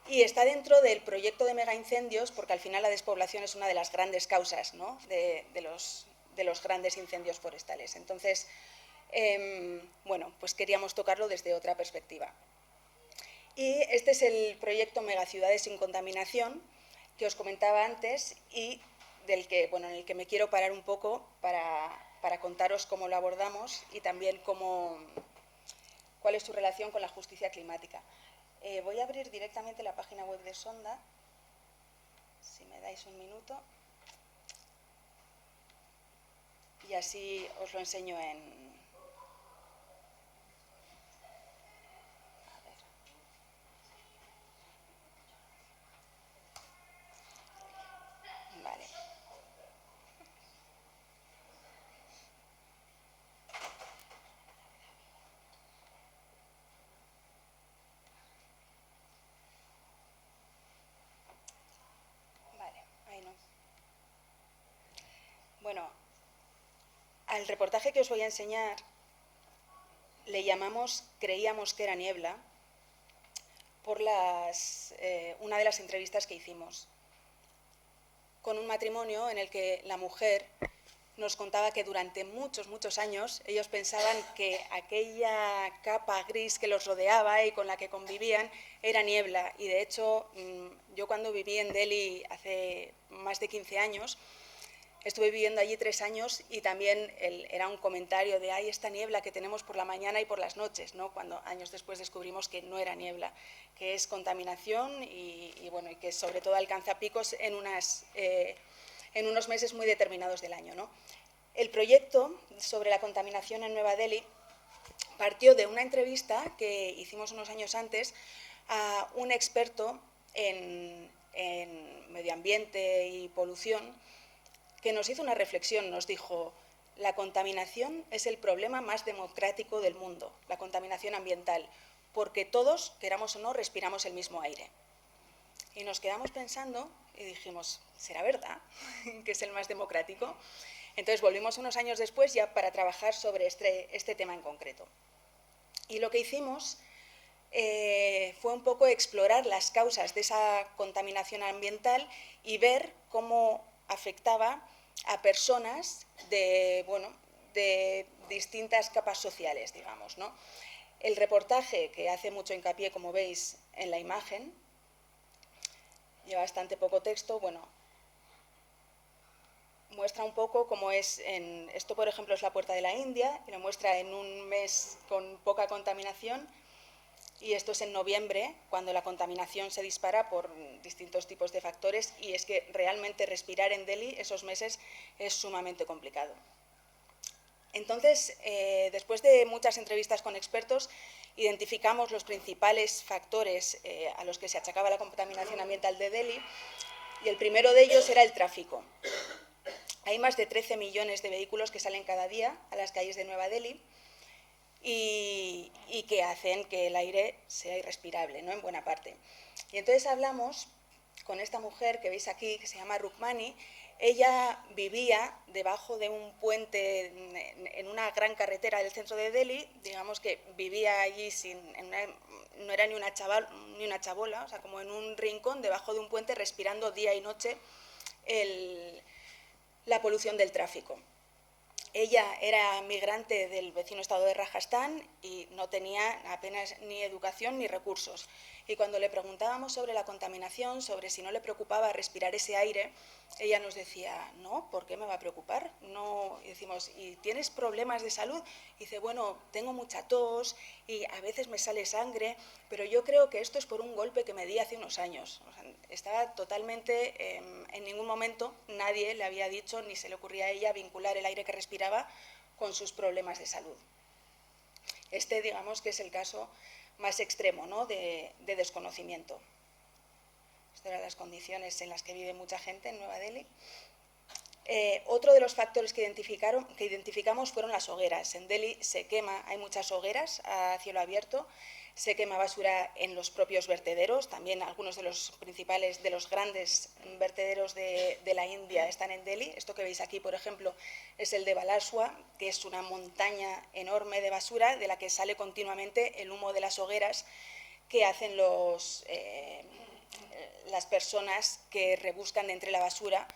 y está dentro del proyecto de megaincendios, porque al final la despoblación es una de las grandes causas, ¿no? de los grandes incendios forestales. Entonces, bueno, pues queríamos tocarlo desde otra perspectiva. Y este es el proyecto Megaciudades sin Contaminación, que os comentaba antes y en el que me quiero parar un poco para contaros cómo lo abordamos y también cuál es su relación con la justicia climática. Voy a abrir directamente la página web de Sonda, si me dais un minuto, y así os lo enseño en... Vale. Ahí no. Bueno, al reportaje que os voy a enseñar le llamamos Creíamos que era niebla por una de las entrevistas que hicimos con un matrimonio en el que la mujer nos contaba que durante muchos años ellos pensaban que aquella capa gris que los rodeaba y con la que convivían era niebla. Y de hecho, yo cuando viví en Delhi hace más de 15 años, estuve viviendo allí 3 años y también era un comentario de esta niebla que tenemos por la mañana y por las noches, ¿no? Cuando años después descubrimos que no era niebla, que es contaminación y que sobre todo alcanza picos en en unos meses muy determinados del año, ¿no? El proyecto sobre la contaminación en Nueva Delhi partió de una entrevista que hicimos unos años antes a un experto en medio ambiente y polución, que nos hizo una reflexión, nos dijo: la contaminación es el problema más democrático del mundo, la contaminación ambiental, porque todos, queramos o no, respiramos el mismo aire. Y nos quedamos pensando y dijimos, ¿será verdad que es el más democrático? Entonces volvimos unos años después ya para trabajar sobre este tema en concreto. Y lo que hicimos fue un poco explorar las causas de esa contaminación ambiental y ver cómo afectaba a personas de distintas capas sociales, digamos, ¿no? El reportaje, que hace mucho hincapié, como veis en la imagen, lleva bastante poco texto, bueno, muestra un poco cómo es, esto por ejemplo es la Puerta de la India, y lo muestra en un mes con poca contaminación, y esto es en noviembre, cuando la contaminación se dispara por distintos tipos de factores, y es que realmente respirar en Delhi esos meses es sumamente complicado. Entonces, después de muchas entrevistas con expertos, identificamos los principales factores a los que se achacaba la contaminación ambiental de Delhi, y el primero de ellos era el tráfico. Hay más de 13 millones de vehículos que salen cada día a las calles de Nueva Delhi y que hacen que el aire sea irrespirable, ¿no?, en buena parte. Y entonces hablamos con esta mujer que veis aquí, que se llama Rukmani. Ella vivía debajo de un puente en una gran carretera del centro de Delhi, digamos que vivía allí no era ni una chabola, o sea, como en un rincón debajo de un puente, respirando día y noche la polución del tráfico. Ella era migrante del vecino estado de Rajastán y no tenía apenas ni educación ni recursos. Y cuando le preguntábamos sobre la contaminación, sobre si no le preocupaba respirar ese aire, ella nos decía, no, ¿por qué me va a preocupar? No. Y decimos, ¿y tienes problemas de salud? Y dice, bueno, tengo mucha tos y a veces me sale sangre, pero yo creo que esto es por un golpe que me di hace unos años. O sea, estaba totalmente, en ningún momento nadie le había dicho, ni se le ocurría a ella vincular el aire que respiraba con sus problemas de salud. Este, digamos, que es el caso más extremo, ¿no?, de desconocimiento. Estas eran las condiciones en las que vive mucha gente en Nueva Delhi. Otro de los factores que identificamos fueron las hogueras. En Delhi se quema, hay muchas hogueras a cielo abierto, se quema basura en los propios vertederos, también algunos de los principales, de los grandes vertederos de la India están en Delhi. Esto que veis aquí, por ejemplo, es el de Balasua, que es una montaña enorme de basura de la que sale continuamente el humo de las hogueras que hacen las personas que rebuscan entre la basura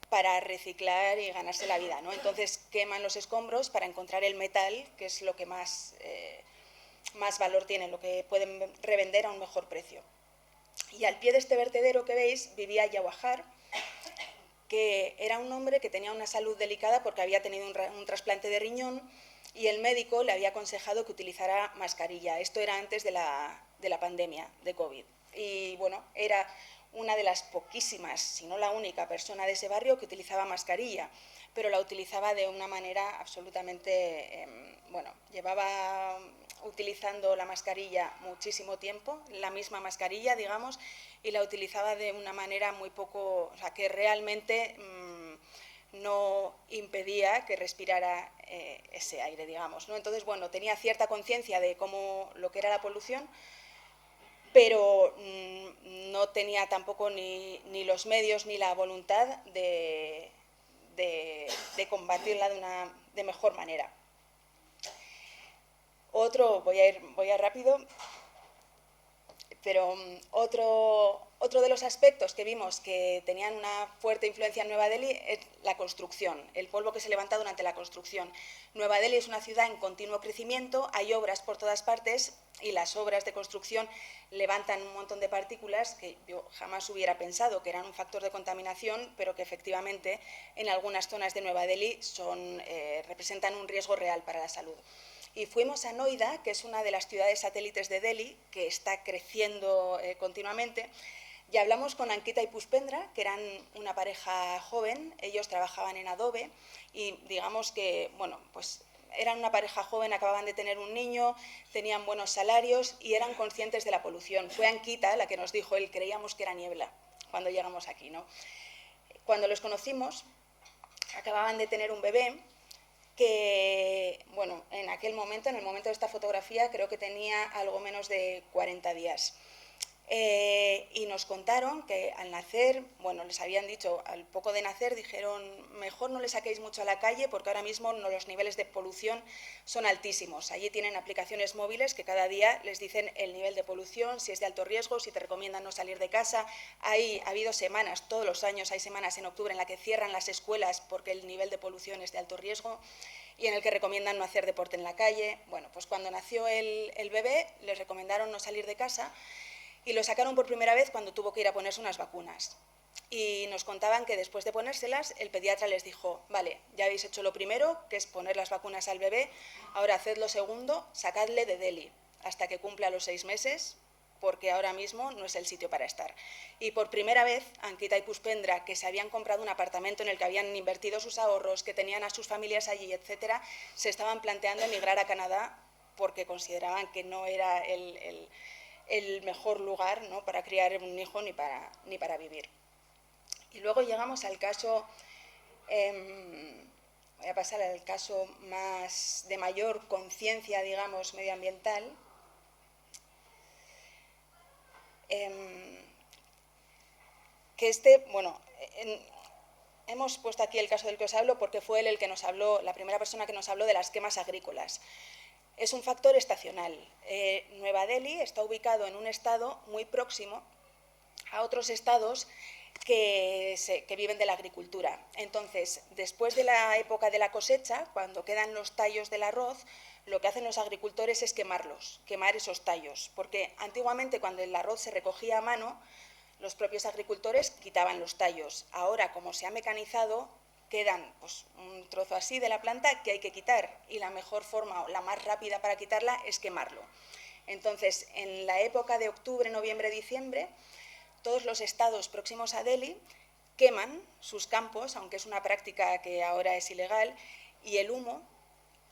para reciclar y ganarse la vida, ¿no? Entonces queman los escombros para encontrar el metal, que es lo que más valor tiene, lo que pueden revender a un mejor precio. Y al pie de este vertedero que veis vivía Jawahar, que era un hombre que tenía una salud delicada porque había tenido un trasplante de riñón, y el médico le había aconsejado que utilizara mascarilla. Esto era antes de la pandemia de COVID. Y bueno, era una de las poquísimas, si no la única persona de ese barrio que utilizaba mascarilla, pero la utilizaba de una manera absolutamente, llevaba utilizando la mascarilla muchísimo tiempo, la misma mascarilla, digamos, y la utilizaba de una manera muy poco, o sea, que realmente no impedía que respirara ese aire, digamos, ¿no? Entonces, bueno, tenía cierta conciencia de lo que era la polución, pero no tenía tampoco ni los medios ni la voluntad de combatirla de mejor manera. Voy a ir rápido, pero otro de los aspectos que vimos que tenían una fuerte influencia en Nueva Delhi es la construcción, el polvo que se levanta durante la construcción. Nueva Delhi es una ciudad en continuo crecimiento, hay obras por todas partes y las obras de construcción levantan un montón de partículas que yo jamás hubiera pensado que eran un factor de contaminación, pero que efectivamente en algunas zonas de Nueva Delhi representan un riesgo real para la salud. Y fuimos a Noida, que es una de las ciudades satélites de Delhi, que está creciendo continuamente. Y hablamos con Ankita y Puspendra, que eran una pareja joven, ellos trabajaban en Adobe y digamos que, bueno, pues eran una pareja joven, acababan de tener un niño, tenían buenos salarios y eran conscientes de la polución. Fue Ankita la que nos dijo, creíamos que era niebla cuando llegamos aquí, ¿no? Cuando los conocimos, acababan de tener un bebé que, bueno, en aquel momento, en el momento de esta fotografía, creo que tenía algo menos de 40 días. Y nos contaron que al nacer, bueno, les habían dicho, al poco de nacer, dijeron, mejor no le saquéis mucho a la calle porque ahora mismo los niveles de polución son altísimos. Allí tienen aplicaciones móviles que cada día les dicen el nivel de polución, si es de alto riesgo, si te recomiendan no salir de casa. Ha habido semanas, todos los años hay semanas en octubre en las que cierran las escuelas porque el nivel de polución es de alto riesgo y en el que recomiendan no hacer deporte en la calle. Bueno, pues cuando nació el bebé les recomendaron no salir de casa y lo sacaron por primera vez cuando tuvo que ir a ponerse unas vacunas. Y nos contaban que después de ponérselas, el pediatra les dijo, vale, ya habéis hecho lo primero, que es poner las vacunas al bebé, ahora haced lo segundo, sacadle de Delhi hasta que cumpla los 6 meses, porque ahora mismo no es el sitio para estar. Y por primera vez, Ankita y Puspendra, que se habían comprado un apartamento en el que habían invertido sus ahorros, que tenían a sus familias allí, etcétera, se estaban planteando emigrar a Canadá porque consideraban que no era el mejor lugar, ¿no?, para criar un hijo ni para vivir. Y luego llegamos al caso, voy a pasar al caso más de mayor conciencia, digamos, medioambiental, que bueno, hemos puesto aquí el caso del que os hablo porque fue él el que nos habló, la primera persona que nos habló de las quemas agrícolas. Es un factor estacional. Nueva Delhi está ubicado en un estado muy próximo a otros estados que viven de la agricultura. Entonces, después de la época de la cosecha, cuando quedan los tallos del arroz, lo que hacen los agricultores es quemarlos, quemar esos tallos, porque antiguamente cuando el arroz se recogía a mano, los propios agricultores quitaban los tallos. Ahora, como se ha mecanizado, quedan pues, un trozo así de la planta que hay que quitar y la mejor forma o la más rápida para quitarla es quemarlo. Entonces, en la época de octubre, noviembre, diciembre, todos los estados próximos a Delhi queman sus campos, aunque es una práctica que ahora es ilegal, y el humo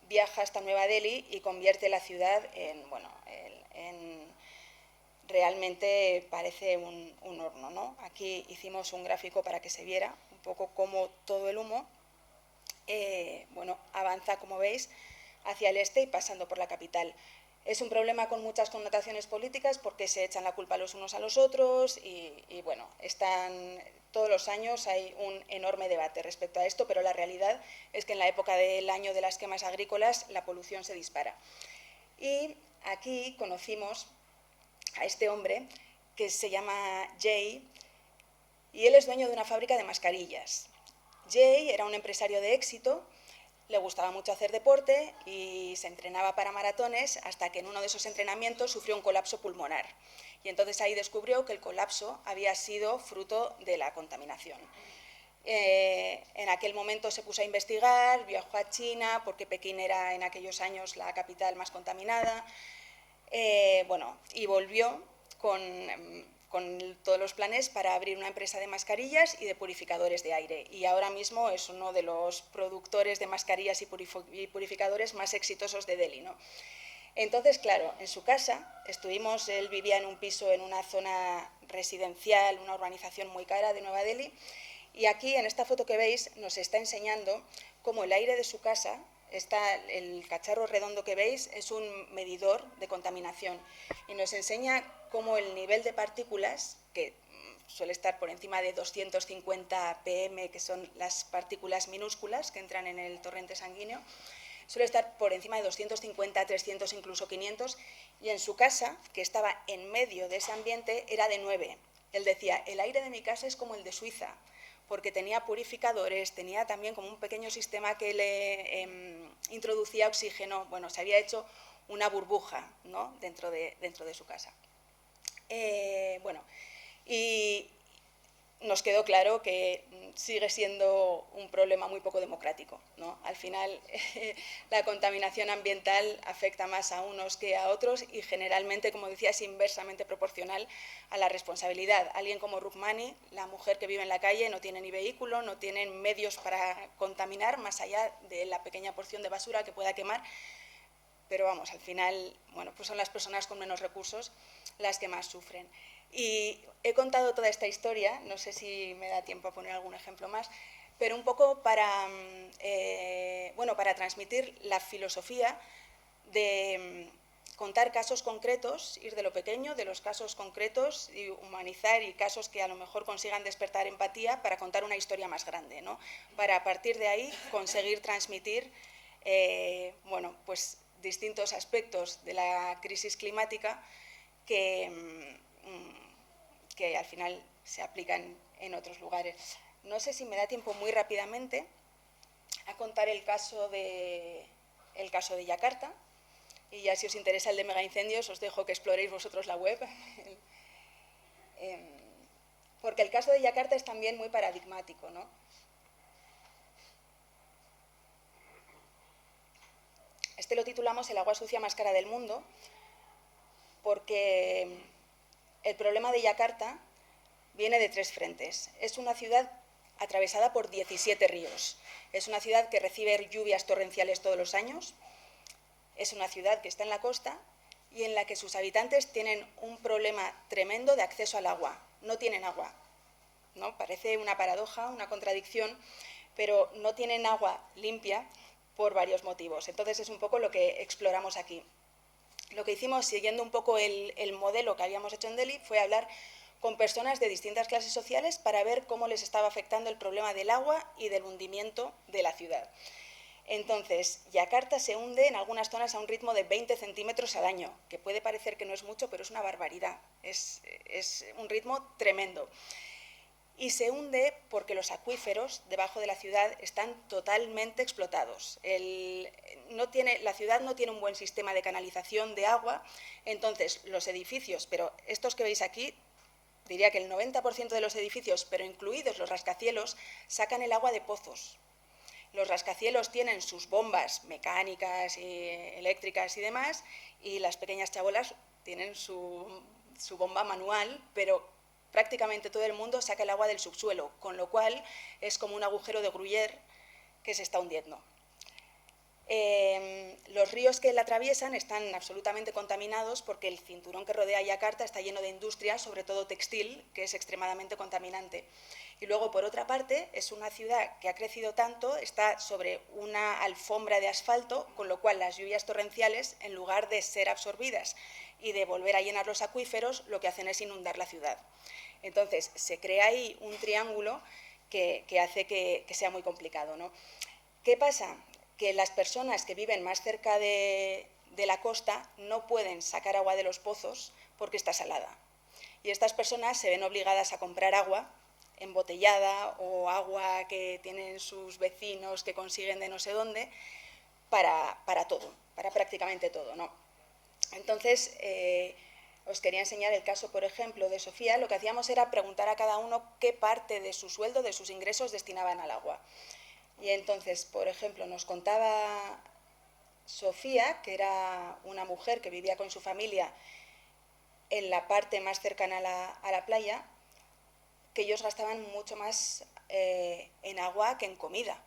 viaja hasta Nueva Delhi y convierte la ciudad realmente parece un horno, ¿no? Aquí hicimos un gráfico para que se viera un poco cómo todo el humo avanza, como veis, hacia el este y pasando por la capital. Es un problema con muchas connotaciones políticas porque se echan la culpa los unos a los otros y bueno, todos los años hay un enorme debate respecto a esto, pero la realidad es que en la época del año de las quemas agrícolas la polución se dispara. Y aquí conocimos a este hombre que se llama Jay y él es dueño de una fábrica de mascarillas. Jay era un empresario de éxito, le gustaba mucho hacer deporte y se entrenaba para maratones hasta que en uno de esos entrenamientos sufrió un colapso pulmonar. Y entonces ahí descubrió que el colapso había sido fruto de la contaminación. En aquel momento se puso a investigar, viajó a China porque Pekín era en aquellos años la capital más contaminada, y volvió con todos los planes para abrir una empresa de mascarillas y de purificadores de aire. Y ahora mismo es uno de los productores de mascarillas y purificadores más exitosos de Delhi, ¿no? Entonces, claro, en su casa él vivía en un piso en una zona residencial, una urbanización muy cara de Nueva Delhi, y aquí en esta foto que veis nos está enseñando cómo el aire de su casa, el cacharro redondo que veis es un medidor de contaminación y nos enseña cómo el nivel de partículas, que suele estar por encima de 250 ppm, que son las partículas minúsculas que entran en el torrente sanguíneo, suele estar por encima de 250, 300, incluso 500, y en su casa, que estaba en medio de ese ambiente, era de 9. Él decía, el aire de mi casa es como el de Suiza, porque tenía purificadores, tenía también como un pequeño sistema que le introducía oxígeno. Bueno, se había hecho una burbuja, ¿no?, dentro de su casa. Y nos quedó claro que sigue siendo un problema muy poco democrático, ¿no? Al final, la contaminación ambiental afecta más a unos que a otros y generalmente, como decía, es inversamente proporcional a la responsabilidad. Alguien como Rukmani, la mujer que vive en la calle, no tiene ni vehículo, no tiene medios para contaminar, más allá de la pequeña porción de basura que pueda quemar, pero vamos, al final, bueno, pues son las personas con menos recursos las que más sufren. Y he contado toda esta historia, no sé si me da tiempo a poner algún ejemplo más, pero un poco para, bueno, para transmitir la filosofía de contar casos concretos, ir de lo pequeño, de los casos concretos y humanizar y casos que a lo mejor consigan despertar empatía para contar una historia más grande, ¿no? Para a partir de ahí conseguir transmitir, bueno, pues distintos aspectos de la crisis climática que al final se aplican en otros lugares. No sé si me da tiempo muy rápidamente a contar el caso de Yakarta, y ya si os interesa el de megaincendios os dejo que exploréis vosotros la web, porque el caso de Yakarta es también muy paradigmático, ¿no? Este lo titulamos El agua sucia más cara del mundo, porque el problema de Yakarta viene de tres frentes. Es una ciudad atravesada por 17 ríos. Es una ciudad que recibe lluvias torrenciales todos los años. Es una ciudad que está en la costa y en la que sus habitantes tienen un problema tremendo de acceso al agua. No tienen agua, ¿no? Parece una paradoja, una contradicción, pero no tienen agua limpia por varios motivos. Entonces es un poco lo que exploramos aquí. Lo que hicimos, siguiendo un poco el modelo que habíamos hecho en Delhi, fue hablar con personas de distintas clases sociales para ver cómo les estaba afectando el problema del agua y del hundimiento de la ciudad. Entonces, Yakarta se hunde en algunas zonas a un ritmo de 20 centímetros al año, que puede parecer que no es mucho, pero es una barbaridad. Es un ritmo tremendo. Y se hunde porque los acuíferos debajo de la ciudad están totalmente explotados. La ciudad no tiene un buen sistema de canalización de agua, entonces los edificios, pero estos que veis aquí, diría que el 90% de los edificios, pero incluidos los rascacielos, sacan el agua de pozos. Los rascacielos tienen sus bombas mecánicas, y eléctricas y demás, y las pequeñas chabolas tienen su bomba manual, pero prácticamente todo el mundo saca el agua del subsuelo, con lo cual es como un agujero de Gruyère que se está hundiendo. Los ríos que la atraviesan están absolutamente contaminados porque el cinturón que rodea Yakarta está lleno de industria, sobre todo textil, que es extremadamente contaminante. Y luego, por otra parte, es una ciudad que ha crecido tanto, está sobre una alfombra de asfalto, con lo cual las lluvias torrenciales, en lugar de ser absorbidas y de volver a llenar los acuíferos, lo que hacen es inundar la ciudad. Entonces, se crea ahí un triángulo que hace que sea muy complicado, ¿no? ¿Qué pasa? Que las personas que viven más cerca de la costa no pueden sacar agua de los pozos porque está salada. Y estas personas se ven obligadas a comprar agua embotellada o agua que tienen sus vecinos que consiguen de no sé dónde para todo, para prácticamente todo, ¿no? Entonces, os quería enseñar el caso, por ejemplo, de Sofía. Lo que hacíamos era preguntar a cada uno qué parte de su sueldo, de sus ingresos, destinaban al agua. Y entonces, por ejemplo, nos contaba Sofía, que era una mujer que vivía con su familia en la parte más cercana a la playa, que ellos gastaban mucho más en agua que en comida,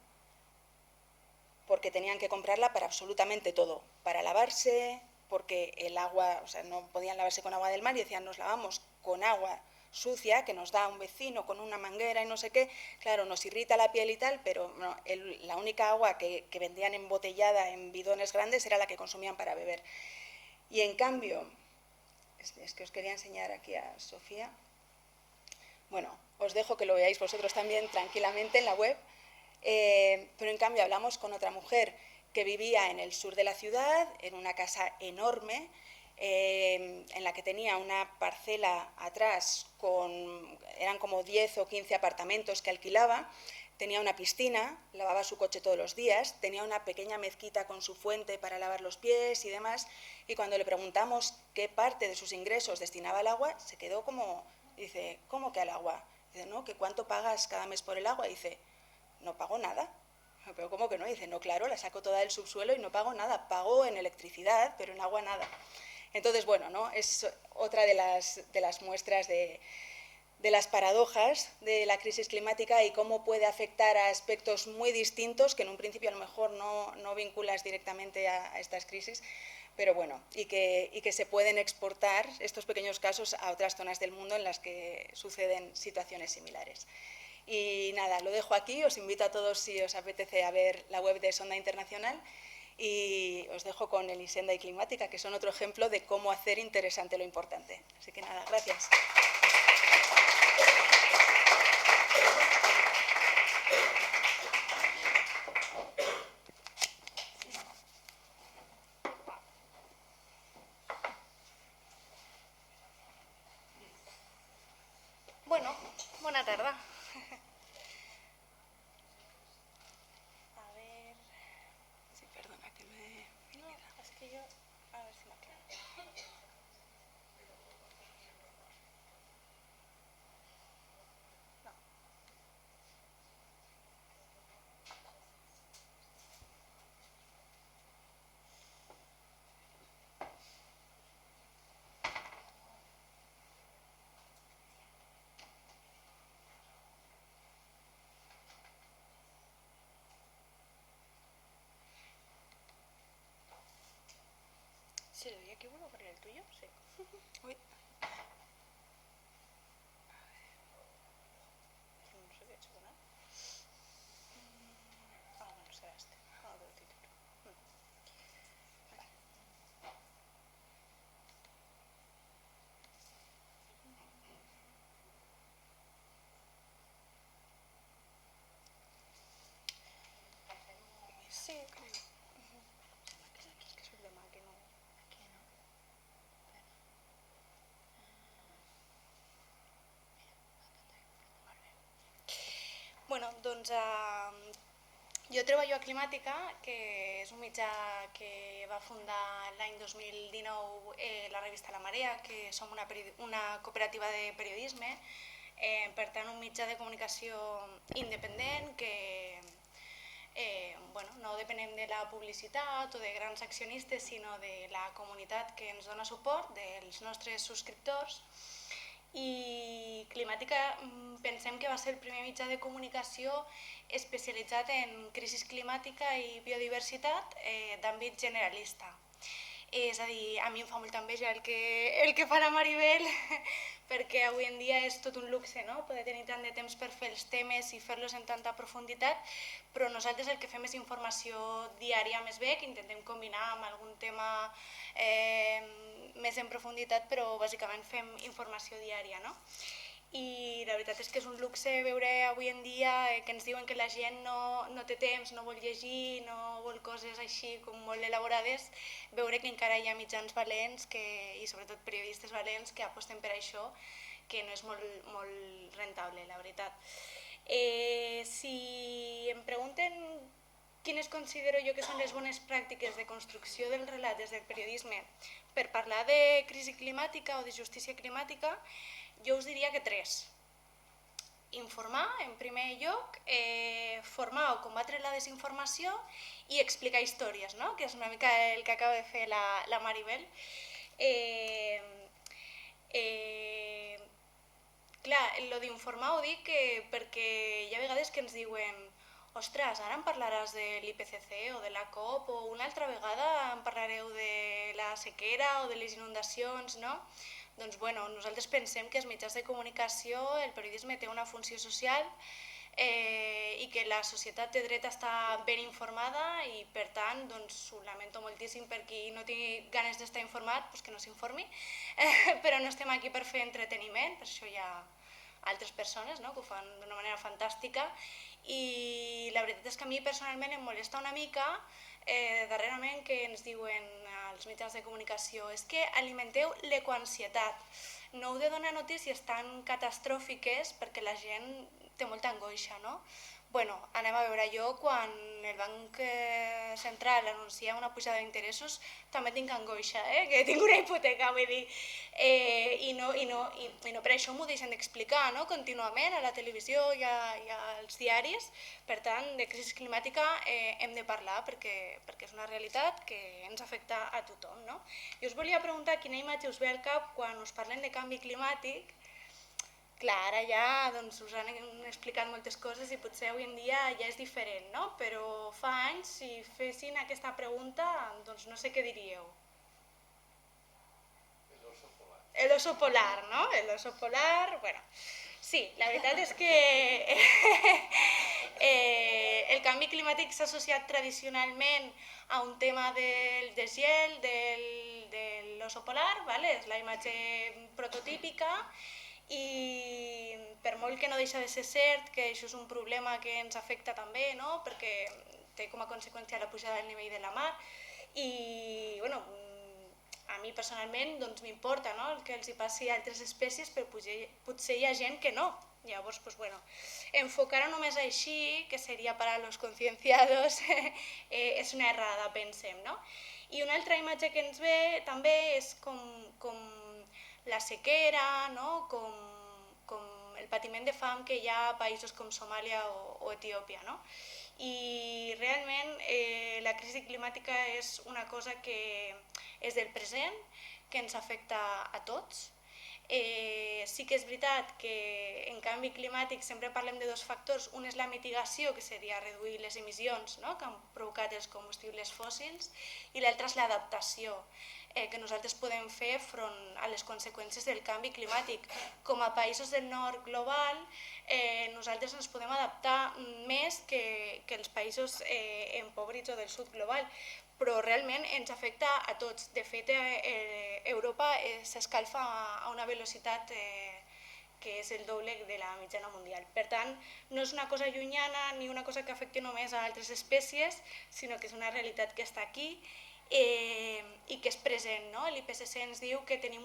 porque tenían que comprarla para absolutamente todo, para lavarse, porque el agua, o sea, no podían lavarse con agua del mar y decían, nos lavamos con agua sucia que nos da un vecino con una manguera y no sé qué. Claro, nos irrita la piel y tal, pero no, la única agua que vendían embotellada en bidones grandes era la que consumían para beber. Y en cambio, es que os quería enseñar aquí a Sofía. Bueno, os dejo que lo veáis vosotros también tranquilamente en la web, pero en cambio hablamos con otra mujer que vivía en el sur de la ciudad, en una casa enorme, en la que tenía una parcela atrás eran como 10 o 15 apartamentos que alquilaba, tenía una piscina, lavaba su coche todos los días, tenía una pequeña mezquita con su fuente para lavar los pies y demás, y cuando le preguntamos qué parte de sus ingresos destinaba al agua, se quedó como, dice, ¿cómo que al agua? Dice, no, que ¿cuánto pagas cada mes por el agua? Dice, no pago nada. Pero ¿cómo que no? Dice, no, claro, la saco toda del subsuelo y no pago nada. Pago en electricidad, pero en agua nada. Entonces, bueno, ¿no? Es otra de las muestras de las paradojas de la crisis climática y cómo puede afectar a aspectos muy distintos que en un principio a lo mejor no vinculas directamente a estas crisis, pero bueno, y que se pueden exportar estos pequeños casos a otras zonas del mundo en las que suceden situaciones similares. Y nada, lo dejo aquí, os invito a todos si os apetece a ver la web de Sonda Internacional y os dejo con Elisenda y Climática, que son otro ejemplo de cómo hacer interesante lo importante. Así que nada, gracias. Bueno, bona tarda. A ver... Sí, perdona, que me... No, és que jo... A veure si m'aclaro. No. ¿Se le doy aquí uno por el tuyo? Sí. Uy. No sé qué he hecho con él. Ah, bueno, será este. Ah, del título. Vale. Sí, creo. És que sóc demà, que no... Bueno, doncs jo treballo a Climàtica, que és un mitjà que va fundar l'any 2019 la revista La Marea, que som una cooperativa de periodisme, per tant un mitjà de comunicació independent que no depenem de la publicitat o de grans accionistes, sinó de la comunitat que ens dona suport, dels nostres subscriptors. I Climàtica pensem que va ser el primer mitjà de comunicació especialitzat en crisi climàtica i biodiversitat d'àmbit generalista. És a dir, a mi em fa molta enveja el que fa la Maribel, perquè avui en dia és tot un luxe, no? Poder tenir tant de temps per fer els temes i fer-los en tanta profunditat, però nosaltres el que fem és informació diària més bé, que intentem combinar amb algun tema més en profunditat, però bàsicament fem informació diària, no? I la veritat és que és un luxe veure avui en dia que ens diuen que la gent no té temps, no vol llegir, no vol coses així com molt elaborades, veure que encara hi ha mitjans valents i sobretot periodistes valents que aposten per això, que no és molt rentable, la veritat. Si em pregunten quines considero jo que són les bones pràctiques de construcció del relat des del periodisme per parlar de crisi climàtica o de justícia climàtica, jo us diria que 3. Informar, en primer lloc, formar o combatre la desinformació i explicar històries, no? Que és una mica el que acaba de fer la Maribel. Clar, el d'informar ho dic perquè hi ha vegades que ens diuen ostres, ara em parlaràs de l'IPCC o de la COP o una altra vegada em parlareu de la sequera o de les inundacions, no? Doncs bueno, nosaltres pensem que els mitjans de comunicació, el periodisme té una funció social i que la societat té dret a estar ben informada i per tant doncs, ho lamento moltíssim per qui no tingui ganes d'estar informat, doncs que no s'informi, però no estem aquí per fer entreteniment, per això hi ha altres persones, no? Que ho fan d'una manera fantàstica i la veritat és que a mi personalment em molesta una mica darrerament que ens diuen als mitjans de comunicació és que alimenteu l'ecoansietat, no heu de donar notícies tan catastròfiques perquè la gent té molta angoixa, no? Bueno, anem a veure, jo quan el Banc Central anuncia una pujada d'interessos també tinc angoixa, que tinc una hipoteca, vull dir, i no per això m'ho deixen d'explicar, no? Contínuament a la televisió i als diaris. Per tant, de crisi climàtica hem de parlar perquè és una realitat que ens afecta a tothom, no? Jo us volia preguntar quina imatge us ve al cap quan us parlen de canvi climàtic. Clar, ara ja us han explicat moltes coses i potser avui en dia ja és diferent, no? Però fa anys, si fessin aquesta pregunta, doncs no sé què diríeu. El oso polar. El oso polar, no? El oso polar, bueno... Sí, la veritat és que el canvi climàtic s'ha associat tradicionalment a un tema del desgel, de l'oso polar, és la imatge prototípica, i per molt que no deixa de ser cert que això és un problema que ens afecta també, no? Perquè té com a conseqüència la pujada del nivell de la mar i bueno, a mi personalment doncs, m'importa, no? El que els hi passi a altres espècies, però potser hi ha gent que no. Llavors, pues, bueno, enfocar-ho només així, que seria para los concienciados, és una errada, pensem, no? I una altra imatge que ens ve també és com la sequera, no? com el patiment de fam que hi ha a països com Somàlia o Etiòpia. No? I realment la crisi climàtica és una cosa que és del present, que ens afecta a tots. Sí que és veritat que en canvi climàtic sempre parlem de dos factors. Un és la mitigació, que seria reduir les emissions, no? Que han provocat els combustibles fòssils, i l'altre és l'adaptació, que nosaltres podem fer front a les conseqüències del canvi climàtic. Com a països del nord global, nosaltres ens podem adaptar més que els països empobrits o del sud global, però realment ens afecta a tots. De fet, Europa s'escalfa a una velocitat que és el doble de la mitjana mundial. Per tant, no és una cosa llunyana ni una cosa que afecti només a altres espècies, sinó que és una realitat que està aquí i que és present. No? L'IPCC ens diu que tenim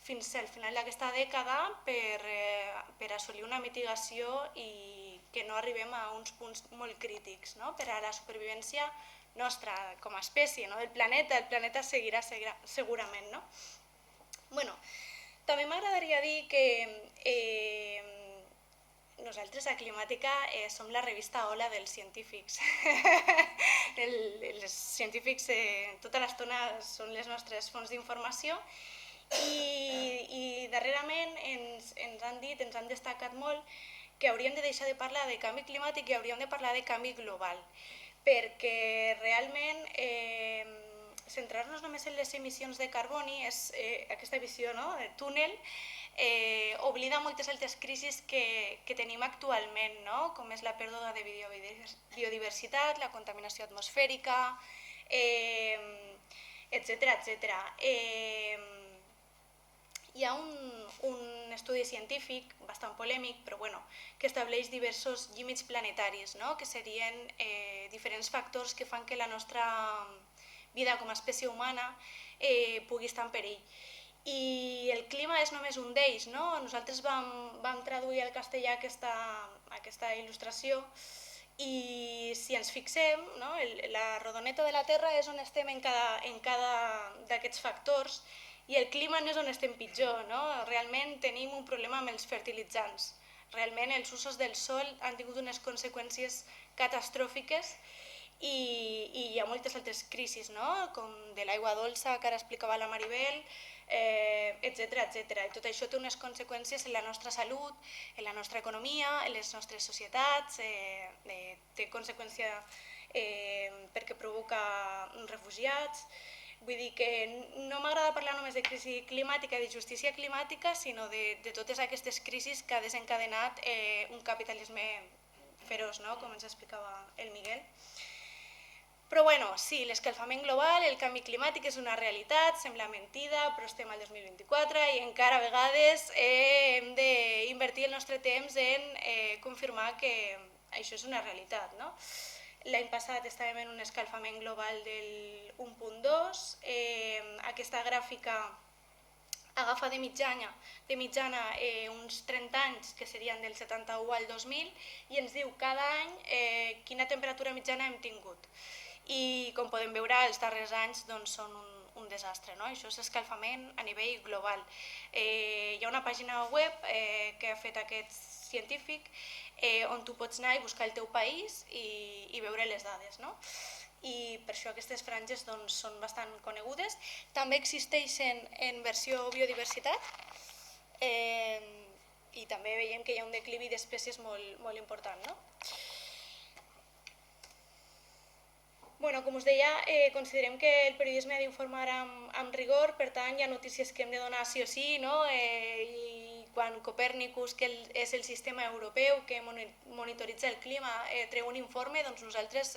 fins al final d'aquesta dècada per assolir una mitigació i que no arribem a uns punts molt crítics, no? Per a la supervivència nostra com a espècie, no? El planeta seguirà segurament. No? Bueno, també m'agradaria dir que nosaltres a Climàtica som la revista Hola dels científics. Els científics tota l'estona són les nostres fonts d'informació i darrerament ens han dit, ens han destacat molt que hauríem de deixar de parlar de canvi climàtic i hauríem de parlar de canvi global, perquè realment centrar-nos només en les emissions de carboni és aquesta visió, no? De túnel, oblida moltes altres crisis que tenim actualment, no? Com és la pèrdua de biodiversitat, la contaminació atmosfèrica, etc. Hi ha un estudi científic bastant polèmic, però bueno, que estableix diversos límits planetaris, no? Que serien diferents factors que fan que la nostra vida com a espècie humana pugui estar en perill. I el clima és només un d'ells, no? Nosaltres vam traduir al castellà aquesta il·lustració i si ens fixem, no? La rodoneta de la Terra és on estem en cada d'aquests factors i el clima no és on estem pitjor, no? Realment tenim un problema amb els fertilitzants. Realment els usos del sol han tingut unes conseqüències catastròfiques i hi ha moltes altres crisis, no? Com de l'aigua dolça, que ara explicava la Maribel, etc. I tot això té unes conseqüències en la nostra salut, en la nostra economia, en les nostres societats, té conseqüència perquè provoca refugiats. Vull dir que no m'agrada parlar només de crisi climàtica, de justícia climàtica, sinó de totes aquestes crisis que ha desencadenat un capitalisme feroç, no? Com ens explicava el Miguel. Però bueno, sí, l'escalfament global, el canvi climàtic és una realitat, sembla mentida, però estem al 2024 i encara a vegades hem d'invertir el nostre temps en confirmar que això és una realitat, no? L'any passat estàvem en un escalfament global del 1.2, aquesta gràfica agafa de mitjana uns 30 anys, que serien del 71 al 2000, i ens diu cada any quina temperatura mitjana hem tingut. I com podem veure, els darrers anys són un desastre, no? Això és escalfament a nivell global. Hi ha una pàgina web que ha fet aquest científic on tu pots anar i buscar el teu país i veure les dades, no? I per això aquestes franges són bastant conegudes. També existeixen en versió biodiversitat i també veiem que hi ha un declivi d'espècies molt important, no? Bueno, com us deia, considerem que el periodisme ha d'informar amb rigor, per tant hi ha notícies que hem de donar sí o sí, no? I quan Copèrnicus, que és el sistema europeu que monitoritza el clima, treu un informe, doncs nosaltres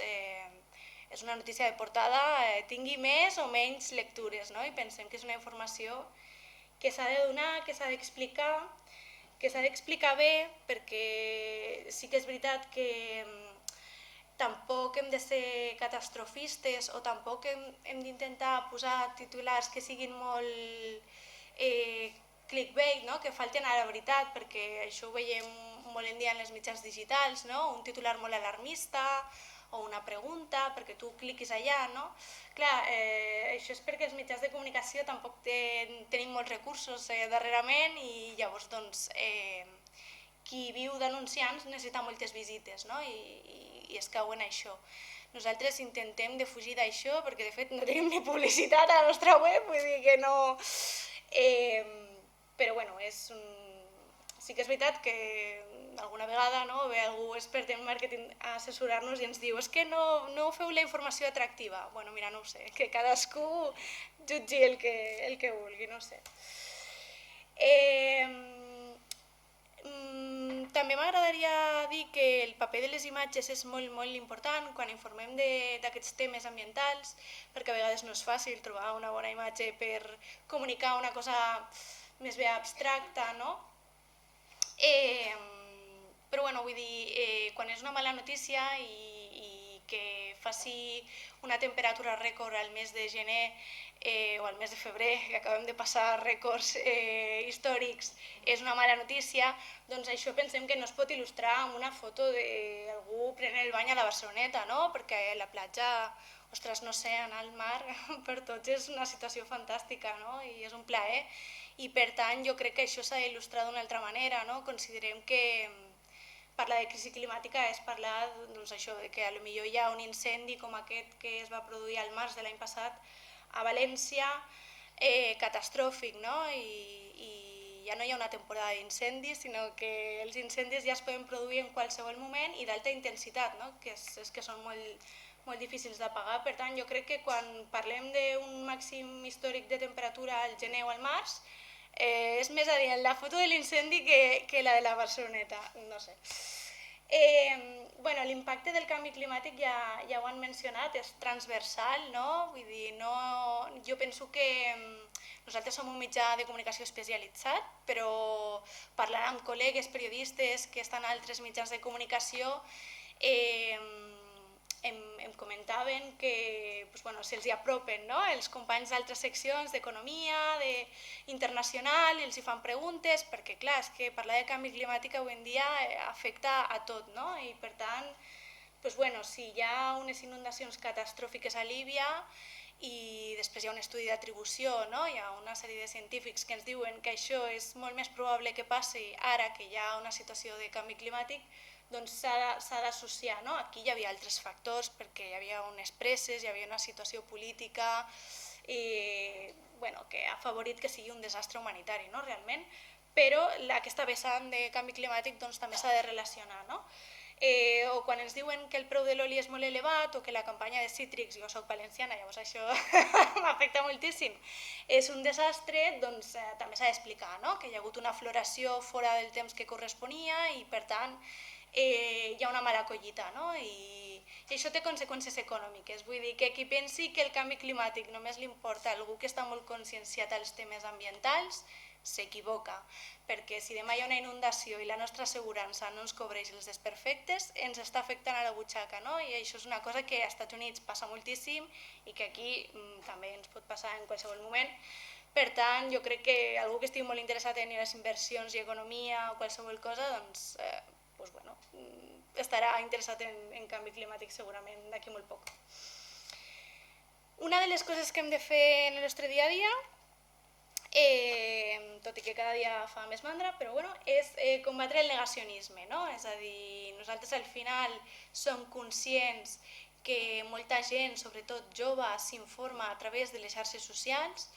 és una notícia de portada, tingui més o menys lectures, no? I pensem que és una informació que s'ha de donar, que s'ha d'explicar bé, perquè sí que és veritat que tampoc hem de ser catastrofistes o tampoc hem d'intentar posar titulars que siguin molt clickbait, no? Que falten a la veritat, perquè això ho veiem molt en dia en les mitjans digitals, no? Un titular molt alarmista o una pregunta perquè tu cliquis allà, no? Clar, això és perquè els mitjans de comunicació tampoc tenim molts recursos darrerament i llavors doncs qui viu d'anunciants necessita moltes visites, no? I es cau en això. Nosaltres intentem de fugir d'això perquè de fet no tenim ni publicitat a la nostra web, vull dir que no... Però bueno, sí que és veritat que alguna vegada ve algú expert en màrqueting a assessorar-nos i ens diu és que no feu la informació atractiva. Bueno, mira, no ho sé, que cadascú jutgi el que vulgui, no sé. També m'agradaria dir que el paper de les imatges és molt important quan informem d'aquests temes ambientals, perquè a vegades no és fàcil trobar una bona imatge per comunicar una cosa més bé abstracta, no? Però bueno, vull dir, quan és una mala notícia i que faci una temperatura rècord al mes de gener o al mes de febrer, que acabem de passar rècords històrics, és una mala notícia, doncs això pensem que no es pot il·lustrar amb una foto d'algú prenent el bany a la Barceloneta, no? Perquè la platja, ostres, no sé, anar al mar per tots és una situació fantàstica, no? I és un plaer. I per tant jo crec que això s'ha d'il·lustrar d'una altra manera, no? Considerem que parlar de crisi climàtica és parlar doncs, això, que potser hi ha un incendi com aquest que es va produir al març de l'any passat a València, catastròfic, no? I ja no hi ha una temporada d'incendis, sinó que els incendis ja es poden produir en qualsevol moment i d'alta intensitat, no? Que són molt difícils d'apagar. Per tant, jo crec que quan parlem d'un màxim històric de temperatura al gener o al març, és més adient la foto de l'incendi que la de la Barceloneta, no sé. Bueno, l'impacte del canvi climàtic ja ho han mencionat, és transversal, no? Vull dir, jo penso que nosaltres som un mitjà de comunicació especialitzat, però parlant amb col·legues periodistes que estan a altres mitjans de comunicació em comentaven que se'ls hi apropen els companys d'altres seccions d'economia, internacional, i els hi fan preguntes, perquè clar, és que parlar de canvi climàtic avui en dia afecta a tot, no? I per tant, si hi ha unes inundacions catastròfiques a Líbia i després hi ha un estudi d'atribució, no? Hi ha una sèrie de científics que ens diuen que això és molt més probable que passi ara que hi ha una situació de canvi climàtic, doncs s'ha d'associar, no? Aquí hi havia altres factors perquè hi havia unes presses, hi havia una situació política que ha afavorit que sigui un desastre humanitari, no? Realment, però aquesta vessant de canvi climàtic també s'ha de relacionar, no? O quan ens diuen que el preu de l'oli és molt elevat o que la campanya de cítrics, jo soc valenciana, llavors això m'afecta moltíssim, és un desastre, doncs també s'ha d'explicar, no? Que hi ha hagut una floració fora del temps que corresponia i per tant hi ha una mala collita, no? I això té conseqüències econòmiques, vull dir que qui pensi que el canvi climàtic només li importa a algú que està molt conscienciat als temes ambientals s'equivoca, perquè si demà hi ha una inundació i la nostra assegurança no ens cobreix els desperfectes, ens està afectant a la butxaca, no? I això és una cosa que als Estats Units passa moltíssim i que aquí també ens pot passar en qualsevol moment, Per tant, jo crec que algú que estigui molt interessat en les inversions i economia o qualsevol cosa, doncs, bueno, estarà interessat en canvi climàtic segurament d'aquí molt poc. Una de les coses que hem de fer en el nostre dia a dia, tot i que cada dia fa més mandra, però bueno, és combatre el negacionisme, no? És a dir, nosaltres al final som conscients que molta gent, sobretot jove, s'informa a través de les xarxes socials,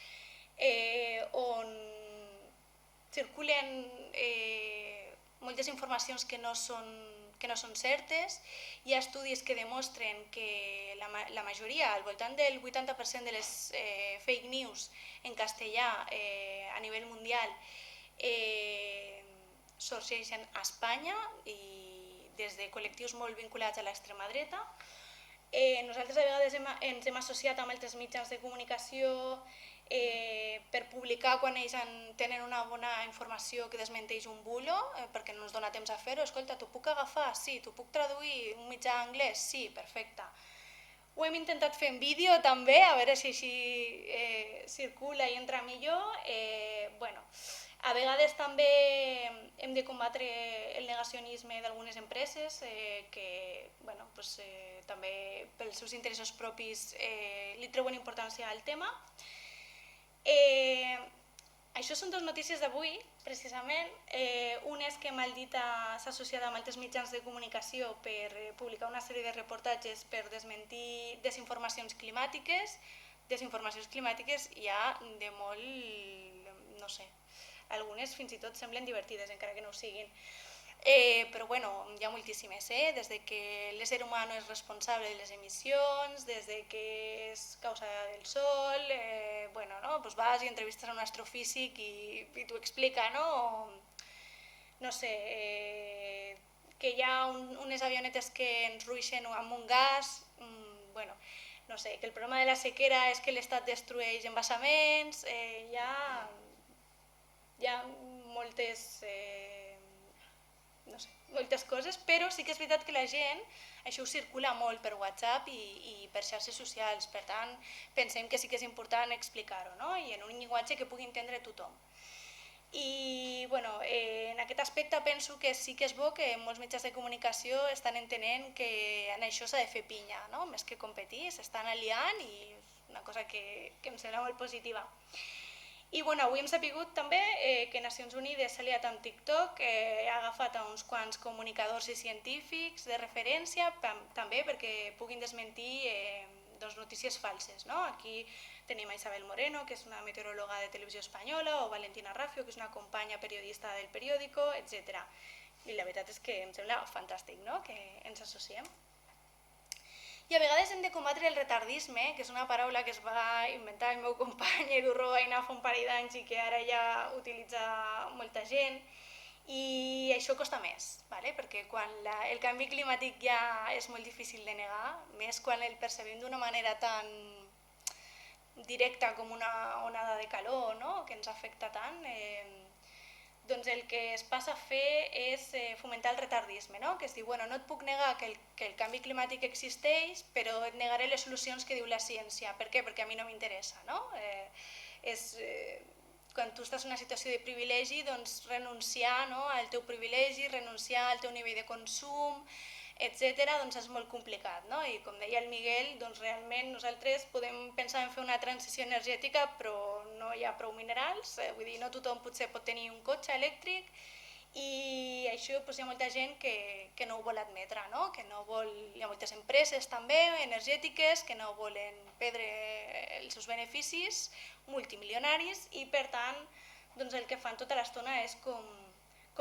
on circulen moltes informacions que no són certes. Hi ha estudis que demostren que la majoria, al voltant del 80% de les fake news en castellà a nivell mundial sorgeixen a Espanya i des de col·lectius molt vinculats a l'extrema dreta. Nosaltres a vegades ens hem associat amb altres mitjans de comunicació per publicar quan ells tenen una bona informació que desmenteix un bulo, perquè no ens dona temps a fer-ho. Escolta, t'ho puc agafar? Sí. T'ho puc traduir un mitjà anglès? Sí, perfecte. Ho hem intentat fer en vídeo també, a veure si així circula i entra millor. Bueno, a vegades també hem de combatre el negacionisme d'algunes empreses que bueno, pues, també pels seus interessos propis li treuen importància al tema. Això són dues notícies d'avui, precisament. Una és que Maldita s'ha associat amb altres mitjans de comunicació per publicar una sèrie de reportatges per desmentir desinformacions climàtiques. Desinformacions climàtiques hi ha de molt, no sé, algunes fins i tot semblen divertides, encara que no ho siguin. Però bueno, hi ha moltíssimes, des de que l'ésser humà no és responsable de les emissions, des de que és causa del sol, bueno, no? Pues vas i entrevistes a un astrofísic i t'ho explica, no? No sé, que hi ha unes avionetes que ens ruixen amb un gas, bueno, no sé, que el problema de la sequera és que l'Estat destrueix embassaments, hi ha moltes... no sé, moltes coses, però sí que és veritat que la gent, això ho circula molt per WhatsApp i per xarxes socials, per tant, pensem que sí que és important explicar-ho, no? I en un llenguatge que pugui entendre tothom. I bueno, en aquest aspecte penso que sí que és bo que molts mitjans de comunicació estan entenent que en això s'ha de fer pinya, no? Més que competir, s'estan aliant i és una cosa que em sembla molt positiva. I bueno, avui hem sabut també que Nacions Unides s'ha aliat amb TikTok, ha agafat a uns quants comunicadors i científics de referència també perquè puguin desmentir notícies falses, no? Aquí tenim a Isabel Moreno, que és una meteoròloga de Televisió Espanyola, o Valentina Raffio, que és una companya periodista del periòdico, etc. I la veritat és que em sembla fantàstic, no?, que ens associem. I a vegades hem de combatre el retardisme, que és una paraula que es va inventar el meu company Edu Robaina fa un parell d'anys i que ara ja utilitza molta gent, i això costa més, perquè quan el canvi climàtic ja és molt difícil de negar, més quan el percebim d'una manera tan directa com una onada de calor, no?, que ens afecta tant, doncs el que es passa a fer és fomentar el retardisme, no? Que es diu, bueno, no et puc negar que el canvi climàtic existeix, però et negaré les solucions que diu la ciència. Per què? Perquè a mi no m'interessa, no? Quan tu estàs en una situació de privilegi, doncs renunciar, no?, al teu privilegi, renunciar al teu nivell de consum, etc., doncs és molt complicat, no? I com deia el Miguel, doncs realment nosaltres podem pensar en fer una transició energètica, però no hi ha prou minerals, vull dir, no tothom potser pot tenir un cotxe elèctric, i això doncs, hi ha molta gent que no ho vol admetre, no? Que no vol... Hi ha moltes empreses també energètiques que no volen perdre els seus beneficis multimilionaris i per tant doncs, el que fan tota l'estona és com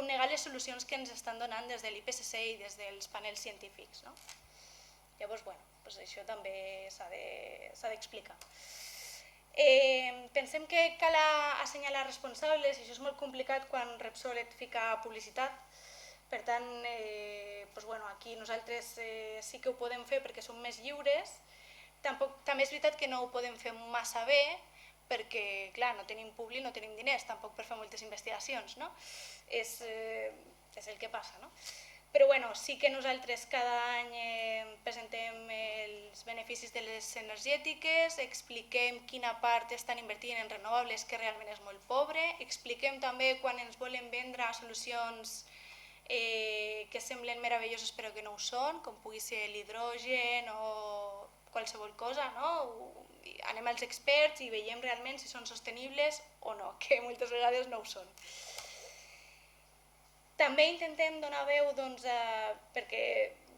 negar les solucions que ens estan donant des de l'IPCC i des dels panels científics, no? Llavors, bueno, doncs això també s'ha d'explicar. Pensem que cal assenyalar responsables, i això és molt complicat quan Repsol et fica publicitat, per tant, doncs, bueno, aquí nosaltres sí que ho podem fer perquè som més lliures, també és veritat que no ho podem fer massa bé, perquè, clar, no tenim publi, no tenim diners, tampoc per fer moltes investigacions, no? És el que passa, no? Però bueno, sí que nosaltres cada any presentem els beneficis de les energètiques, expliquem quina part estan invertint en renovables, que realment és molt pobre, expliquem també quan ens volen vendre solucions que semblen meravelloses però que no ho són, com pugui ser l'hidrogen o qualsevol cosa, no? Anem als experts i veiem realment si són sostenibles o no, que moltes vegades no ho són. També intentem donar veu, doncs, perquè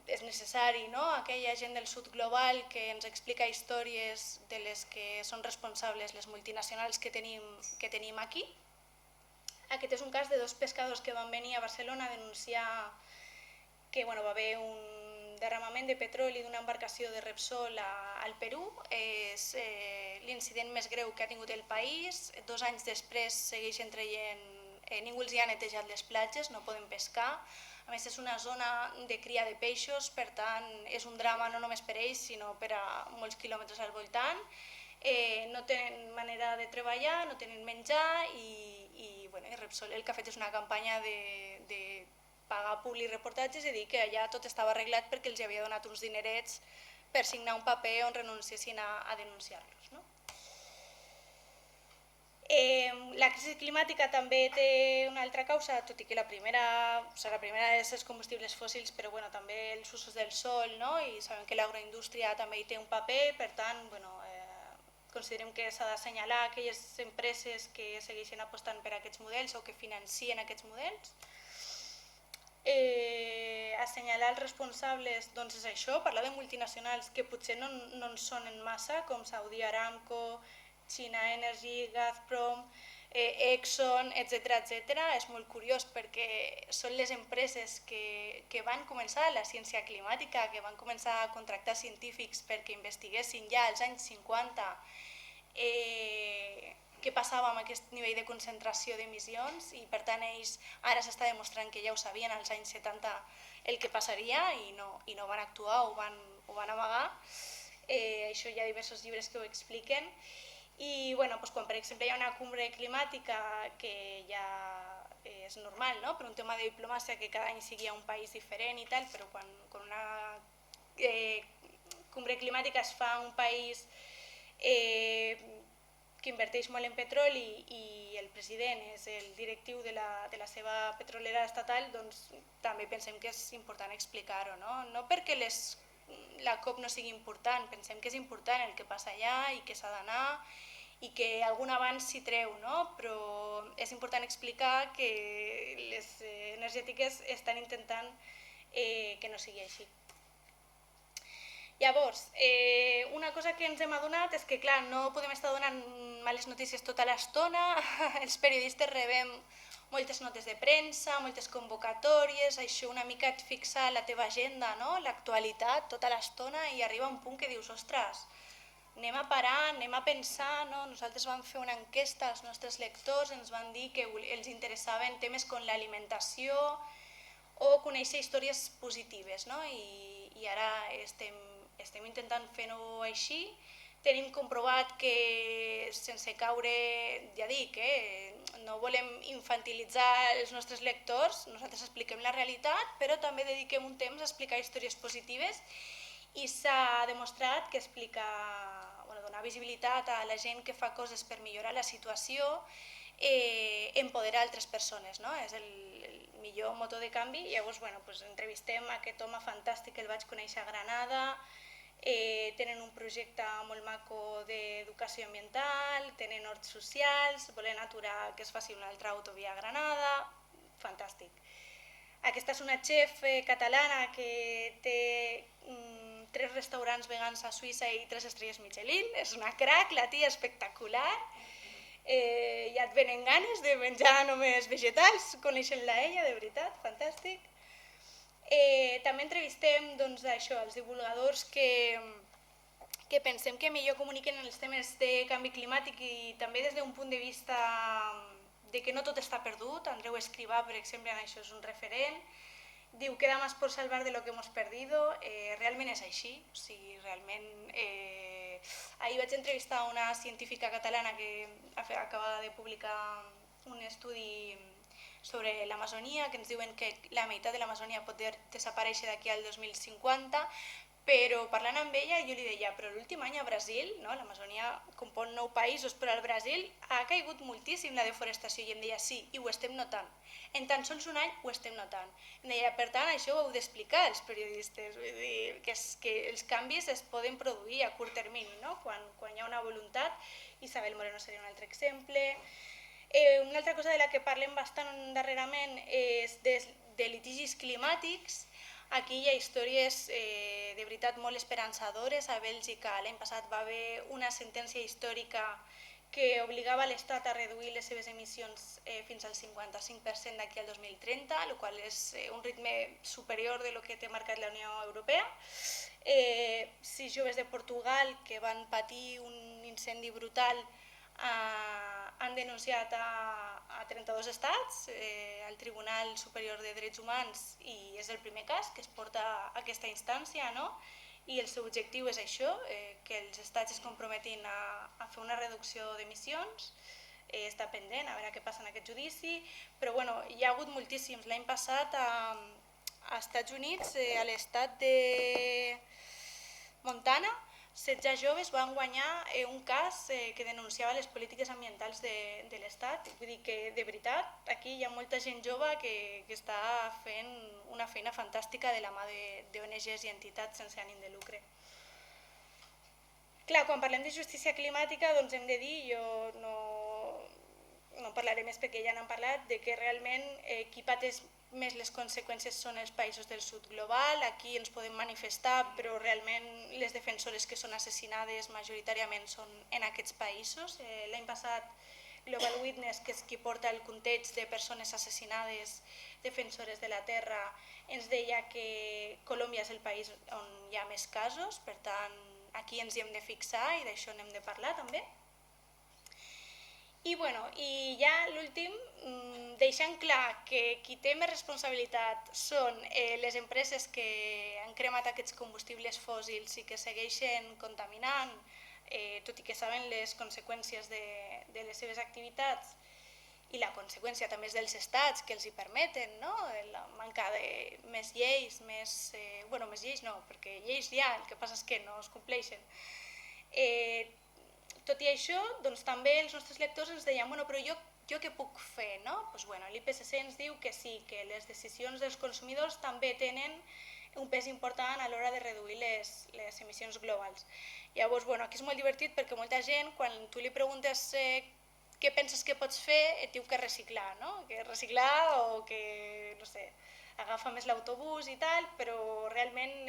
és necessari, no? Aquella gent del sud global que ens explica històries de les que són responsables les multinacionals que tenim aquí. Aquest és un cas de dos pescadors que van venir a Barcelona a denunciar que va haver un derramament de petroli d'una embarcació de Repsol al Perú. És l'incident més greu que ha tingut el país. 2 anys després segueixen traient, ningú els ha netejat les platges, no poden pescar. A més, és una zona de cria de peixos, per tant, és un drama no només per ells, sinó per a molts quilòmetres al voltant. No tenen manera de treballar, no tenen menjar i Repsol el que ha fet és una campanya de pagar publireportatges i dir que allà tot estava arreglat perquè els havia donat uns dinerets per signar un paper on renunciessin a denunciar-los. No? La crisi climàtica també té una altra causa, tot i que la primera és els combustibles fòssils, però també els usos del sol, no? I sabem que l'agroindústria també hi té un paper, per tant, considerem que s'ha d'assenyalar aquelles empreses que segueixen apostant per aquests models o que financien aquests models. Assenyalar els responsables, doncs és això, parlar de multinacionals que potser no en sonen massa, com Saudi Aramco, China Energy, Gazprom, Exxon, etc. És molt curiós perquè són les empreses que van començar la ciència climàtica, que van començar a contractar científics perquè investiguessin ja als anys 50 què passava amb aquest nivell de concentració d'emissions i per tant ells ara s'està demostrant que ja ho sabien als anys 70 el que passaria i no van actuar, ho van amagar. Això hi ha diversos llibres que ho expliquen. I quan per exemple hi ha una cumbre climàtica que ja és normal, no? Per un tema de diplomàcia que cada any sigui a un país diferent i tal, però quan una cumbre climàtica es fa a un país que inverteix molt en petroli i el president és el directiu de la seva petrolera estatal, doncs també pensem que és important explicar-ho, no perquè la COP no sigui important, pensem que és important el que passa allà i que s'ha d'anar i que algun avanç s'hi treu, però és important explicar que les energètiques estan intentant que no sigui així. Llavors, una cosa que ens hem adonat és que, clar, no podem estar donant males notícies tota l'estona, els periodistes rebem moltes notes de premsa, moltes convocatòries, això una mica et fixa la teva agenda, l'actualitat tota l'estona i arriba un punt que dius, ostres, anem a parar, anem a pensar, nosaltres vam fer una enquesta als nostres lectors, ens van dir que els interessaven temes com l'alimentació o conèixer històries positives, i ara estem intentant fer-ho així. Tenim comprovat que, sense caure, ja dic, no volem infantilitzar els nostres lectors, nosaltres expliquem la realitat, però també dediquem un temps a explicar històries positives i s'ha demostrat que donar visibilitat a la gent que fa coses per millorar la situació empodera altres persones, és el millor motor de canvi. Llavors, entrevistem aquest home fantàstic que el vaig conèixer a Granada. Tenen un projecte molt maco d'educació ambiental, tenen horts socials, volen aturar que es faci una altra autovia a Granada, fantàstic. Aquesta és una xef catalana que té 3 restaurants vegans a Suïssa i 3 estrelles Michelin, és una crac, la tia espectacular, ja et venen ganes de menjar només vegetals, coneixent-la ella, de veritat, fantàstic. També entrevistem els divulgadors que pensem que millor comuniquen els temes de canvi climàtic i també des d'un punt de vista de que no tot està perdut. Andreu Escrivà, per exemple, en això és un referent. Diu, queda más por salvar de lo que hemos perdido. Realment és així. O sigui, realment... Ahir vaig entrevistar una científica catalana que acaba de publicar un estudi sobre l'Amazonia, que ens diuen que la meitat de l'Amazonia pot desaparèixer d'aquí al 2050, Però parlant amb ella jo li deia, però l'últim any a Brasil, no, l'Amazònia compon 9 països, però al Brasil ha caigut moltíssim la deforestació i em deia sí, i ho estem notant. En tan sols un any ho estem notant. Em deia, per tant, això ho heu d'explicar als periodistes, vull dir, que els canvis es poden produir a curt termini, no? Quan hi ha una voluntat. Isabel Moreno seria un altre exemple. Una altra cosa de la que parlem bastant darrerament és de litigis climàtics. Aquí hi ha històries de veritat molt esperançadores. A Bèlgica l'any passat va haver una sentència històrica que obligava l'Estat a reduir les seves emissions fins al 55% d'aquí al 2030, el qual és un ritme superior de lo que té marcat la Unió Europea. 6 joves de Portugal que van patir un incendi brutal han denunciat a 32 estats al Tribunal Superior de Drets Humans i és el primer cas que es porta a aquesta instància, no? I el seu objectiu és això, que els estats es comprometin a fer una reducció d'emissions. Està pendent a veure què passa en aquest judici, però bueno, hi ha hagut moltíssims. L'any passat a Estats Units, a l'estat de Montana, 16 joves van guanyar un cas que denunciava les polítiques ambientals de l'Estat. Vull dir que, de veritat, aquí hi ha molta gent jove que està fent una feina fantàstica de la mà d'ONGs i entitats sense ànim de lucre. Clar, quan parlem de justícia climàtica, doncs hem de dir, jo no parlaré més perquè ja n'han parlat, de que realment qui pateix més les conseqüències són els països del sud global. Aquí ens podem manifestar, però realment les defensores que són assassinades majoritàriament són en aquests països. L'any passat Global Witness, que és qui porta el context de persones assassinades, defensores de la terra, ens deia que Colòmbia és el país on hi ha més casos, per tant aquí ens hi hem de fixar i d'això n'hem de parlar també. I ja l'últim, deixant clar que qui té més responsabilitat són les empreses que han cremat aquests combustibles fòssils i que segueixen contaminant, tot i que saben les conseqüències de les seves activitats, i la conseqüència també és dels estats que els hi permeten, no? La manca de més lleis, més lleis no, perquè lleis hi ha, el que passa és que no es compleixen. Tot i això, doncs, també els nostres lectors ens deien però jo què puc fer? No? L'IPCC ens diu que sí, que les decisions dels consumidors també tenen un pes important a l'hora de reduir les emissions globals. Llavors, aquí és molt divertit perquè molta gent, quan tu li preguntes què penses que pots fer, et diu que reciclar, no? Que reciclar o que, no sé, agafa més l'autobús i tal, però realment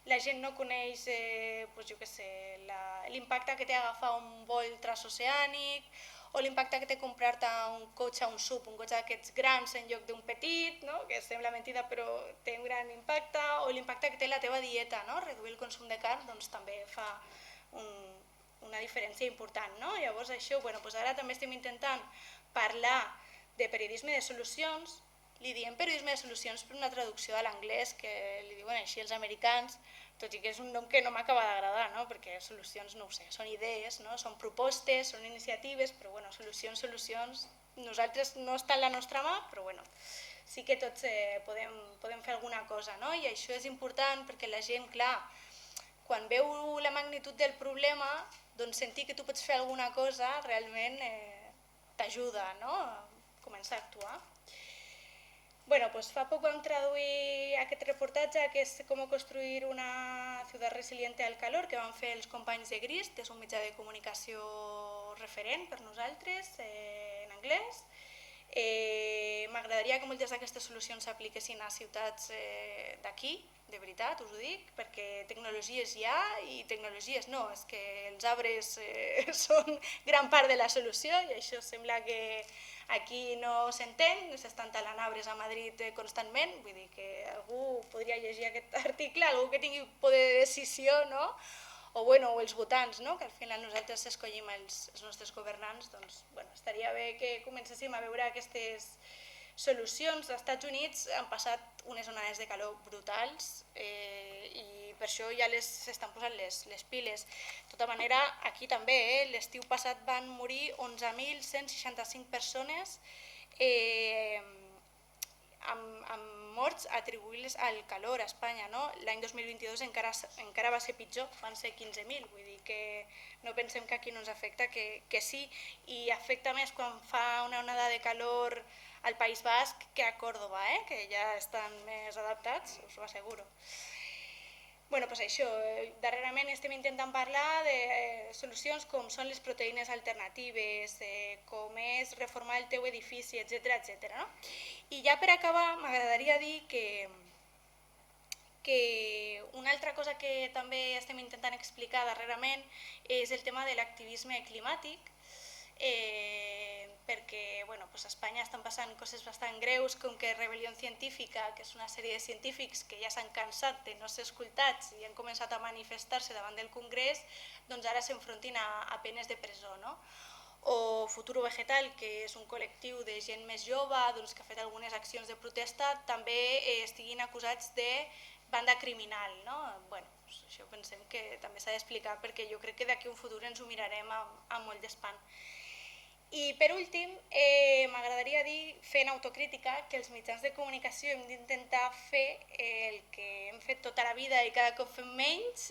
la gent no coneix l'impacte que té agafar un vol transoceànic o l'impacte que té comprar-te un cotxe, un SUV, un cotxe d'aquests grans en lloc d'un petit, no? Que sembla mentida però té un gran impacte, o l'impacte que té la teva dieta, no? Reduir el consum de carn doncs, també fa una diferència important. No? Llavors això, ara també estem intentant parlar de periodisme de solucions. Li diem periodisme de solucions per una traducció a l'anglès que li diuen així els americans, tot i que és un nom que no m'acaba d'agradar, no? Perquè solucions, no ho sé, són idees, no? Són propostes, són iniciatives, però solucions, nosaltres no està en la nostra mà, però sí que tots podem fer alguna cosa, no? I això és important perquè la gent, clar, quan veu la magnitud del problema, doncs sentir que tu pots fer alguna cosa realment t'ajuda, no? A començar a actuar. Fa poc vam traduir aquest reportatge que és Com construir una ciutat resiliente al calor, que van fer els companys de Grist, que és un mitjà de comunicació referent per nosaltres en anglès. M'agradaria que moltes d'aquestes solucions s'apliquessin a ciutats d'aquí, de veritat, us ho dic, perquè tecnologies hi ha i tecnologies no, és que els arbres són gran part de la solució i això sembla que aquí no s'entén, s'estan talant arbres a Madrid constantment, vull dir que algú podria llegir aquest article, algú que tingui poder de decisió, no? O els votants, no? Que al final nosaltres escollim els nostres governants, doncs estaria bé que comencéssim a veure aquestes solucions. Als Estats Units han passat unes onades de calor brutals i per això ja s'estan posant les piles. De tota manera, aquí també, l'estiu passat van morir 11.165 persones amb morts atribuïbles al calor a Espanya. No? L'any 2022 encara va ser pitjor, van ser 15.000, vull dir que no pensem que aquí no ens afecta, que sí, i afecta més quan fa una onada de calor al País Basc que a Còrdoba, que ja estan més adaptats, us ho asseguro. Bueno, doncs això, darrerament estem intentant parlar de solucions com són les proteïnes alternatives, com és reformar el teu edifici, etc. No? I ja per acabar m'agradaria dir que una altra cosa que també estem intentant explicar darrerament és el tema de l'activisme climàtic, perquè a Espanya estan passant coses bastant greus, com que Rebel·lió Científica, que és una sèrie de científics que ja s'han cansat de no ser escoltats i han començat a manifestar-se davant del Congrés, doncs ara s'enfrontin a penes de presó. No? O Futuro Vegetal, que és un col·lectiu de gent més jove que ha fet algunes accions de protesta, també estiguin acusats de banda criminal. No? Bueno, això pensem que també s'ha d'explicar perquè jo crec que d'aquí a un futur ens ho mirarem amb molt d'espant. I per últim, m'agradaria dir, fent autocrítica, que els mitjans de comunicació hem d'intentar fer el que hem fet tota la vida i cada cop fem menys,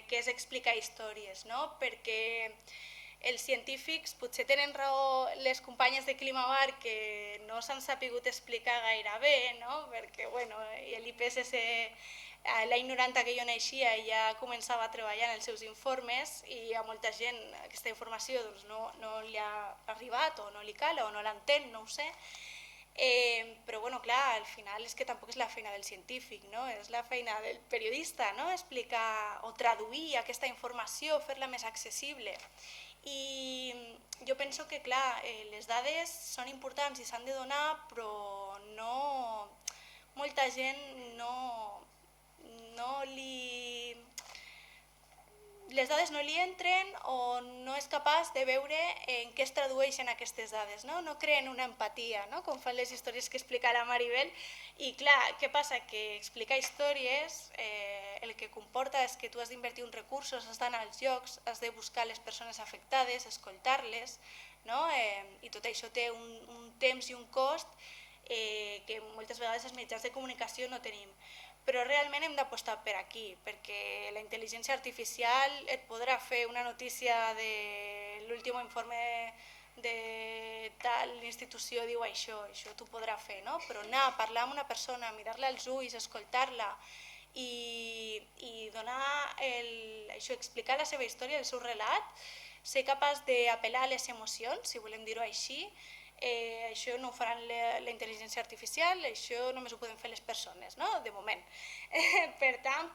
que és explicar històries, no? Perquè els científics potser tenen raó les companyes de Climavar que no s'han sapigut explicar gaire bé, no? Perquè l'IPCC l'any 90 que jo naixia ja començava a treballar en els seus informes i a molta gent aquesta informació no li ha arribat o no li cala o no l'entén, no ho sé. Però clar, al final és que tampoc és la feina del científic, no? És la feina del periodista, no? Explicar o traduir aquesta informació, fer-la més accessible. I jo penso que les dades són importants i s'han de donar, però molta gent les dades no li entren o no és capaç de veure en què es tradueixen aquestes dades, no creen una empatia, com fan les històries que explica la Maribel. I clar, què passa? Que explicar històries el que comporta és que tu has d'invertir uns recursos, has d'anar als llocs, has de buscar les persones afectades, escoltar-les, i tot això té un temps i un cost que moltes vegades els mitjans de comunicació no tenim. Però realment hem d'apostar per aquí, perquè la intel·ligència artificial et podrà fer una notícia de l'últim informe de tal institució diu això t'ho podrà fer, però anar a parlar amb una persona, mirar-la als ulls, escoltar-la i explicar la seva història, el seu relat, ser capaç d'apel·lar a les emocions, si volem dir-ho així. Això no ho faran la intel·ligència artificial, això només ho poden fer les persones, de moment. Per tant,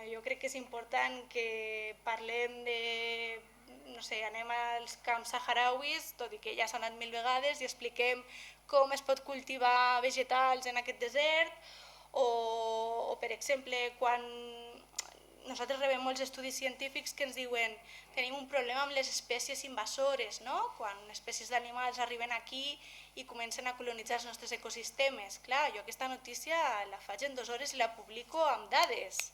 jo crec que és important que parlem de, anem als camps saharauis, tot i que ja s'ha anat 1000 vegades, i expliquem com es pot cultivar vegetals en aquest desert, o per exemple, quan nosaltres rebem molts estudis científics que ens diuen tenim un problema amb les espècies invasores, quan espècies d'animals arriben aquí i comencen a colonitzar els nostres ecosistemes. Clar, jo aquesta notícia la faig en 2 hores i la publico amb dades.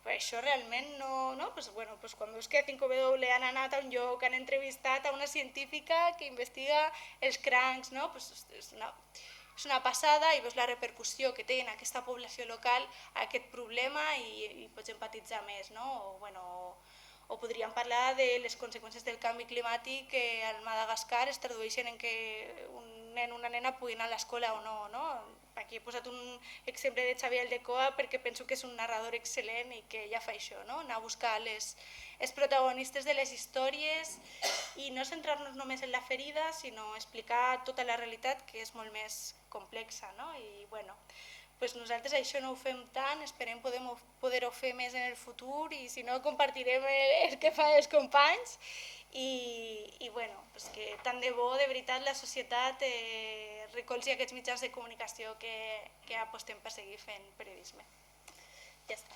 Però això realment no... Quan veus que 5W han anat a un lloc, han entrevistat a una científica que investiga els crancs, és una passada i veus la repercussió que té en aquesta població local aquest problema i pots empatitzar més. O podríem parlar de les conseqüències del canvi climàtic que al Madagascar es tradueixen en que un nen o una nena puguin anar a l'escola o no. Aquí he posat un exemple de Xavier Aldecoa perquè penso que és un narrador excel·lent i que ja fa això, anar a buscar els protagonistes de les històries i no centrar-nos només en la ferida, sinó explicar tota la realitat, que és molt més complexa. I nosaltres això no ho fem tant, esperem poder-ho fer més en el futur i si no compartirem el que fan els companys i que tant de bo, de veritat, la societat recolzi aquests mitjans de comunicació que apostem per seguir fent periodisme. Ja està.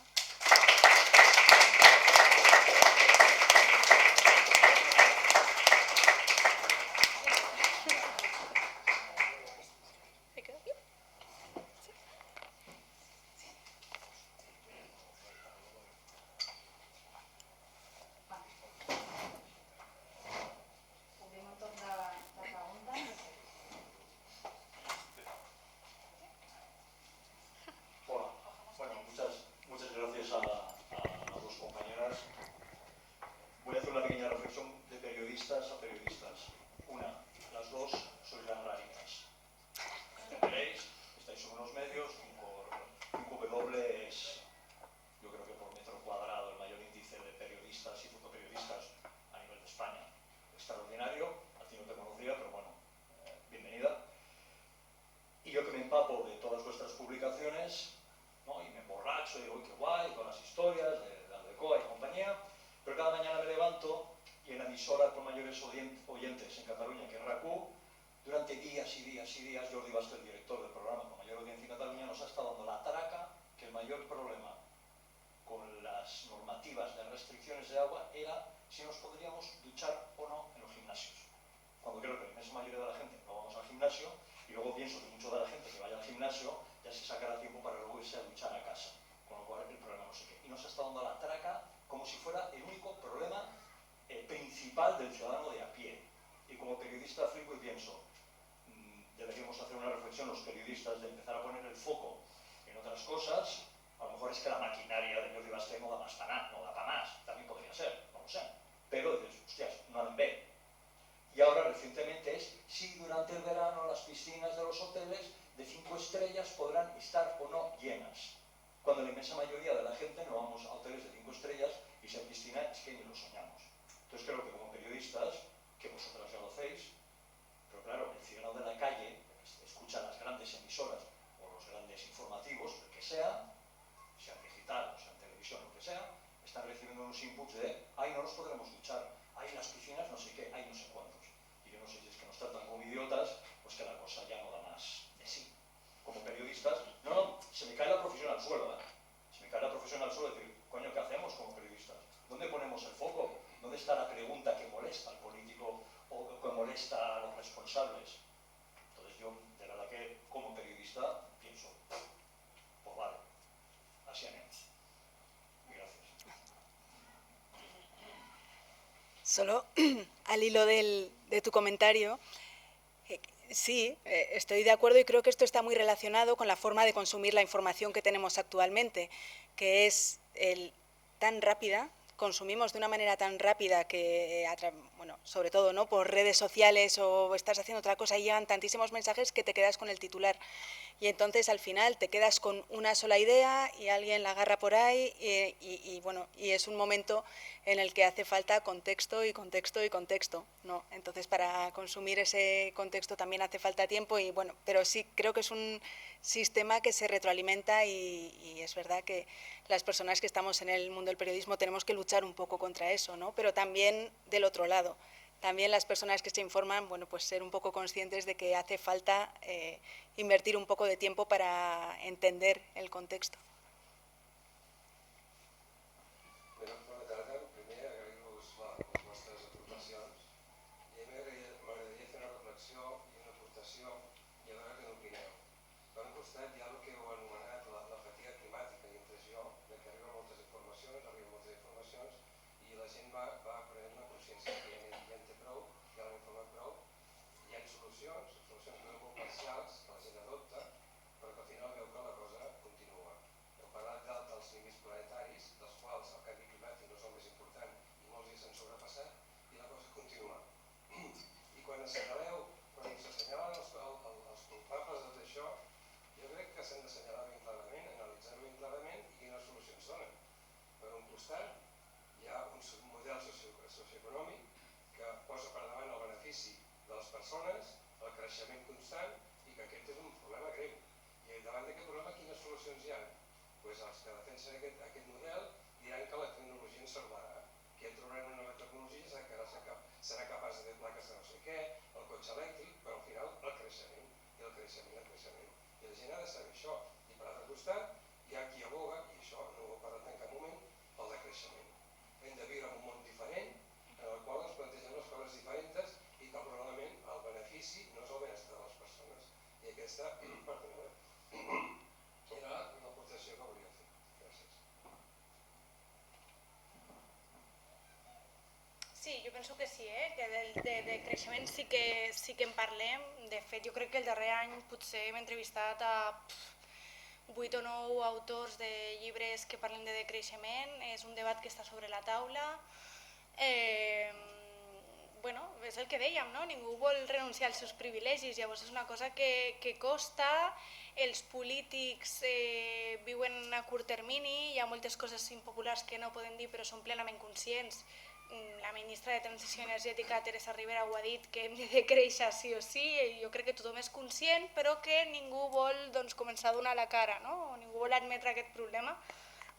y con las historias de Aldecoa y compañía, pero cada mañana me levanto y en la emisora con mayores oyentes en Cataluña, que es RAC1, durante días y días y días, Jordi Basté, el director del programa con mayor audiencia en Cataluña, nos ha estado dando la traca que el mayor problema con las normativas de restricciones de agua era si nos podríamos duchar o no en los gimnasios. Cuando creo que la inmensa mayoría de la gente no vamos al gimnasio, y luego pienso que mucho de la gente que vaya al gimnasio ya se sacará tiempo para luego irse a duchar a casa, con lo cual el problema no sé qué. Y nos está dando la traca como si fuera el único problema principal del ciudadano de a pie. Y como periodista flipo y pienso, deberíamos hacer una reflexión los periodistas de empezar a poner el foco en otras cosas. A lo mejor es que la maquinaria de Jordi Basté no da más para nada, no da para más, también podría ser, no lo sé. Pero dices, hostias, no hacen B. Y ahora recientemente es si durante el verano las piscinas de los hoteles de 5 estrellas podrán estar o no llenas. Cuando la inmensa mayoría de la gente no vamos a hoteles de 5 estrellas y si hay piscina es que ni lo soñamos. Entonces creo que como periodistas, que vosotras ya lo hacéis, pero claro, el ciudadano de la calle escucha las grandes emisoras o los grandes informativos, el que sea digital, o sea en televisión, lo que sea, están recibiendo unos inputs de ay, no nos podremos duchar, ay, las piscinas no sé qué, ay, no sé cuántos. Y yo no sé si es que nos tratan como idiotas, pues que la cosa ya no da más de sí. Como periodistas, no, se me cae la profesión al suelo, se me cae la profesión al suelo de decir, coño, ¿qué hacemos como periodistas? ¿Dónde ponemos el foco? ¿Dónde está la pregunta que molesta al político o que molesta a los responsables? Entonces yo, de verdad que como periodista, pienso, pues vale, así haremos. Y gracias. Solo al hilo de tu comentario, sí, estoy de acuerdo y creo que esto está muy relacionado con la forma de consumir la información que tenemos actualmente, que es tan rápida, consumimos de una manera tan rápida que, bueno, sobre todo, ¿no?, por redes sociales o estás haciendo otra cosa y llegan tantísimos mensajes que te quedas con el titular. Y entonces al final te quedas con una sola idea y alguien la agarra por ahí bueno, y es un momento en el que hace falta contexto y contexto y contexto, ¿no? Entonces para consumir ese contexto también hace falta tiempo y bueno, pero sí creo que es un sistema que se retroalimenta y es verdad que las personas que estamos en el mundo del periodismo tenemos que luchar un poco contra eso, ¿no? Pero también del otro lado. También las personas que se informan, bueno, pues ser un poco conscientes de que hace falta invertir un poco de tiempo para entender el contexto. Bona tarda. Primer, agrair-vos les vostres aportacions i a mi m'agradaria fer una reflexió i una aportació i a veure què n'opineu. Per un costat hi ha el que heu anomenat la fatiga climàtica i impressió de que arriben moltes informacions i la gent va prenent una consciència que ja en té prou, ja l'ha informat prou. Hi ha solucions molt parcials que la gent adopta, però que al final veu que la cosa continua. Heu parlat dels límits planetaris, dels quals el canvi climàtic no és el més important i molts ja s'han sobrepassat i la cosa continua. I quan s'assenyalen els culpables de tot això, jo crec que s'han d'assenyalar ben clarament, analitzar-ho ben clarament i quines solucions donen. Per un costat, hi ha un model socioeconòmic que posa per davant el benefici de les persones, el creixement constant i que aquest és un problema greu. I davant d'aquest problema quines solucions hi ha? Doncs els que defensen aquest model diran que la tecnologia ens salvarà, que ja trobarem una nova tecnologia que serà capaç de fer plaques de no sé què, el cotxe elèctric, però al final el creixement, i el creixement. I la gent ha de saber això. I per l'altre costat hi ha qui aboga, i això no ho he parlat en cap moment, pel decreixement. Hem de viure en un món diferent, en el qual ens plantegem les coses diferents i que probablement el benefici no és el benestar de les persones. I aquesta, perdoneu, era l'aportació que volia fer. Gràcies. Sí, jo penso que sí, que de creixement sí que en parlem. De fet, jo crec que el darrer any potser hem entrevistat a 8 o 9 autors de llibres que parlen de decreixement. És un debat que està sobre la taula. Bueno, és el que dèiem, no? Ningú vol renunciar als seus privilegis, llavors és una cosa que costa, els polítics viuen a curt termini, hi ha moltes coses impopulars que no poden dir però són plenament conscients. La ministra de Transició Energètica, Teresa Ribera, ho ha dit, que hem de decréixer sí o sí, jo crec que tothom és conscient, però que ningú vol començar a donar la cara, no? O ningú vol admetre aquest problema.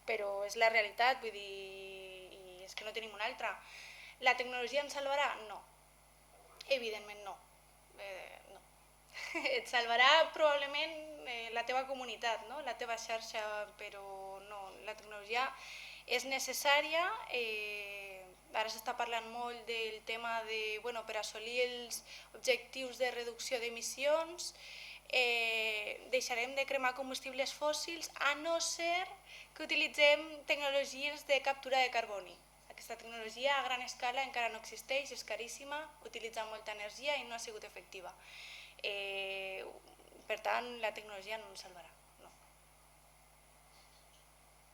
però és la realitat, vull dir, i és que no tenim una altra. La tecnologia ens salvarà? No. Evidentment no. No. Et salvarà probablement la teva comunitat, no? La teva xarxa, però no, la tecnologia és necessària. Ara s'està parlant molt del tema de, bueno, per assolir els objectius de reducció d'emissions, deixarem de cremar combustibles fòssils a no ser que utilitzem tecnologies de captura de carboni. Aquesta tecnologia a gran escala encara no existeix, és caríssima, utilitza molta energia i no ha sigut efectiva. Per tant, la tecnologia no ens salvarà. No.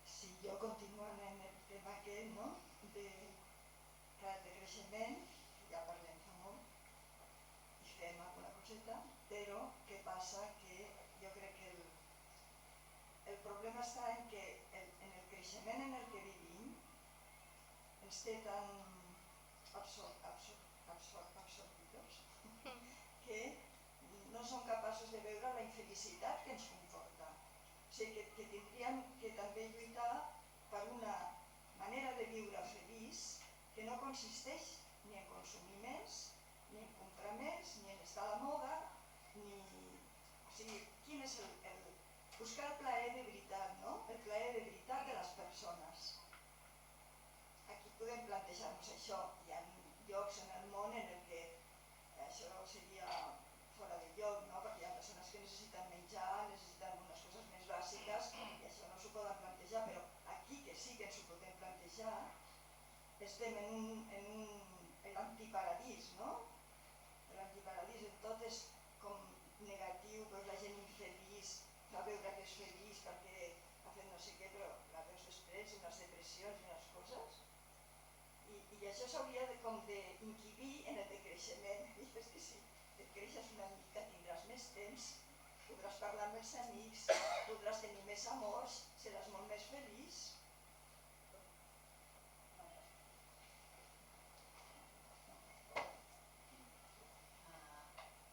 Si jo continuant en el tema aquest, no? de creixement, ja parlem fa molt i fem alguna coseta, però què passa? Que jo crec que el problema està en que en el creixement en el que vivim ens té tan absorbidos que no som capaços de veure la infelicitat que ens comporta. O sigui, que tindríem que també lluitar per una manera de viure feliç que no consisteix ni en consumir més, ni en comprar més, ni en estar a la moda, ni... O sigui, quin és buscar el plaer de veritat, no? El plaer de veritat de les persones. Aquí podem plantejar-nos això. Hi ha llocs en el món en què això seria fora de lloc, no? Perquè hi ha persones que necessiten menjar, necessiten unes coses més bàsiques i això no s'ho poden plantejar, però aquí que sí que ens ho podem plantejar estem en l'antiparadís, no? L'antiparadís en tot és com negatiu, doncs la gent infeliç fa veure que és feliç perquè ha fet no sé què, però la veus després, unes depressions i unes coses. I això s'hauria d'inquibir en el decreixement. I és que si et creixes una mica tindràs més temps, podràs parlar amb els amics, podràs tenir més amors, seràs molt més feliç.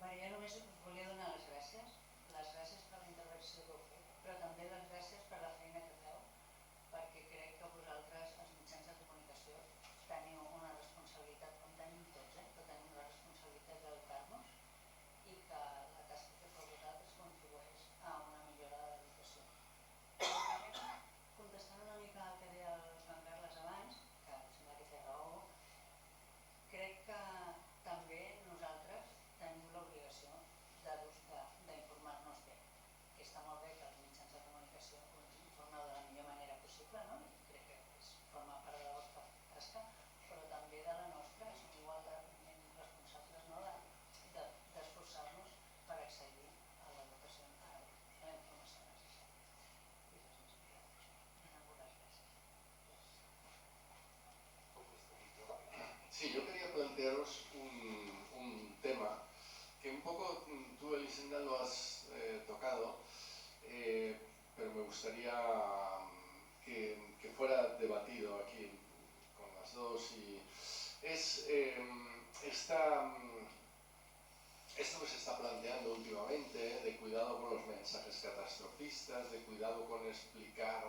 Maria, només us volia donar les gràcies per la intervenció que heu fet, però també les gràcies per la feina que feu, perquè crec que vosaltres, els mitjans de comunicació, teniu una responsabilitat, com tenim tots, que tenim la responsabilitat d'educar-nos i que la tasca que feu vosaltres contribueix a una millora de l'educació. Contestant una mica al que deia el Joan Carles abans, que em sembla que té raó, crec que també nosaltres tenim l'obligació d'informar-nos bé. Que està molt bé que els mitjans de comunicació us informeu de la millor manera possible, no? I crec que forma part de la vostra tasca, però també de la nostra, som igualment responsables, no? d'esforçar-nos per accedir a l'educació, a la informació necessària. I res més. Sí, yo quería plantearos un tema que un poco tú, Elisenda, lo has tocado, pero me gustaría que fuera debatido aquí con las dos. Y es esto que se está planteando últimamente, de cuidado con los mensajes catastrofistas, de cuidado con explicar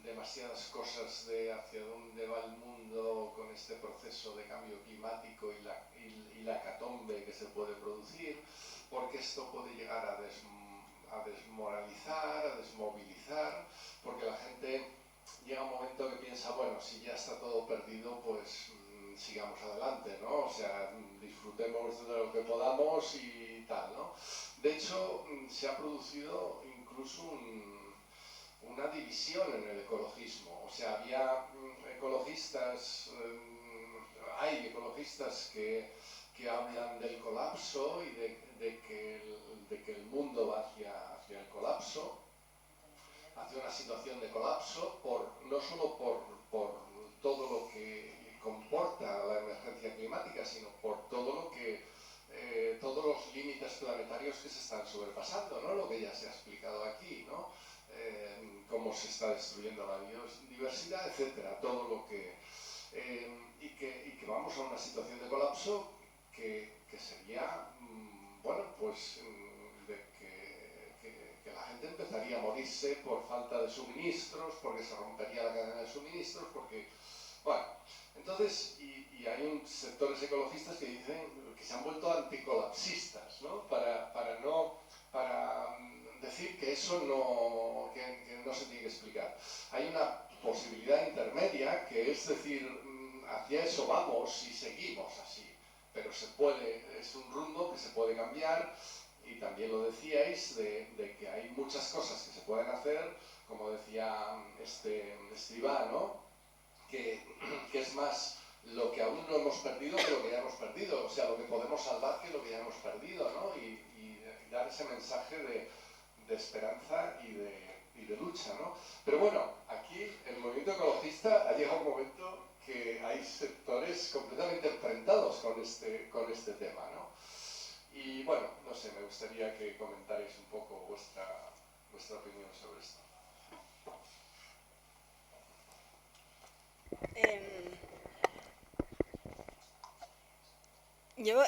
demasiadas cosas de hacia dónde va el mundo con este proceso de cambio climático y la hecatombe que se puede producir, porque esto puede llegar a desmoralizar, a desmovilizar, porque la gente llega un momento que piensa, bueno, si ya está todo perdido, pues sigamos adelante, ¿no? O sea, disfrutemos de lo que podamos y tal, ¿no? De hecho, se ha producido incluso una división en el ecologismo. O sea, había ecologistas, hay ecologistas que hablan del colapso y de que el mundo va hacia el colapso, hacia una situación de colapso, no solo por todo lo que comporta la emergencia climática, sino por todo lo que todos los límites planetarios que se están sobrepasando, ¿no? Lo que ya se ha explicado aquí, ¿no? Cómo se está destruyendo la biodiversidad, etcétera, todo lo que y que vamos a una situación de colapso que sería bueno, pues de que la gente gente empezaría a morirse por falta de suministros, porque se rompería la cadena de suministros, porque... Bueno, entonces, y hay sectores ecologistas que dicen que se han vuelto anticolapsistas, ¿no? Para decir que eso que no se tiene que explicar. Hay una posibilidad intermedia, que es decir, hacia eso vamos y seguimos así, pero se puede, es un rumbo que se puede cambiar, y también lo decíais, de que hay muchas cosas que se pueden hacer, como decía Escribá, ¿no? Que es más lo que aún no hemos perdido que lo que ya hemos perdido, o sea, lo que podemos salvar que lo que ya hemos perdido, ¿no? Y dar ese mensaje de esperanza y de lucha, ¿no? Pero bueno, aquí el movimiento ecologista ha llegado un momento que hay sectores completamente enfrentados con este tema, ¿no? Y bueno, no sé, me gustaría que comentarais un poco vuestra opinión sobre esto.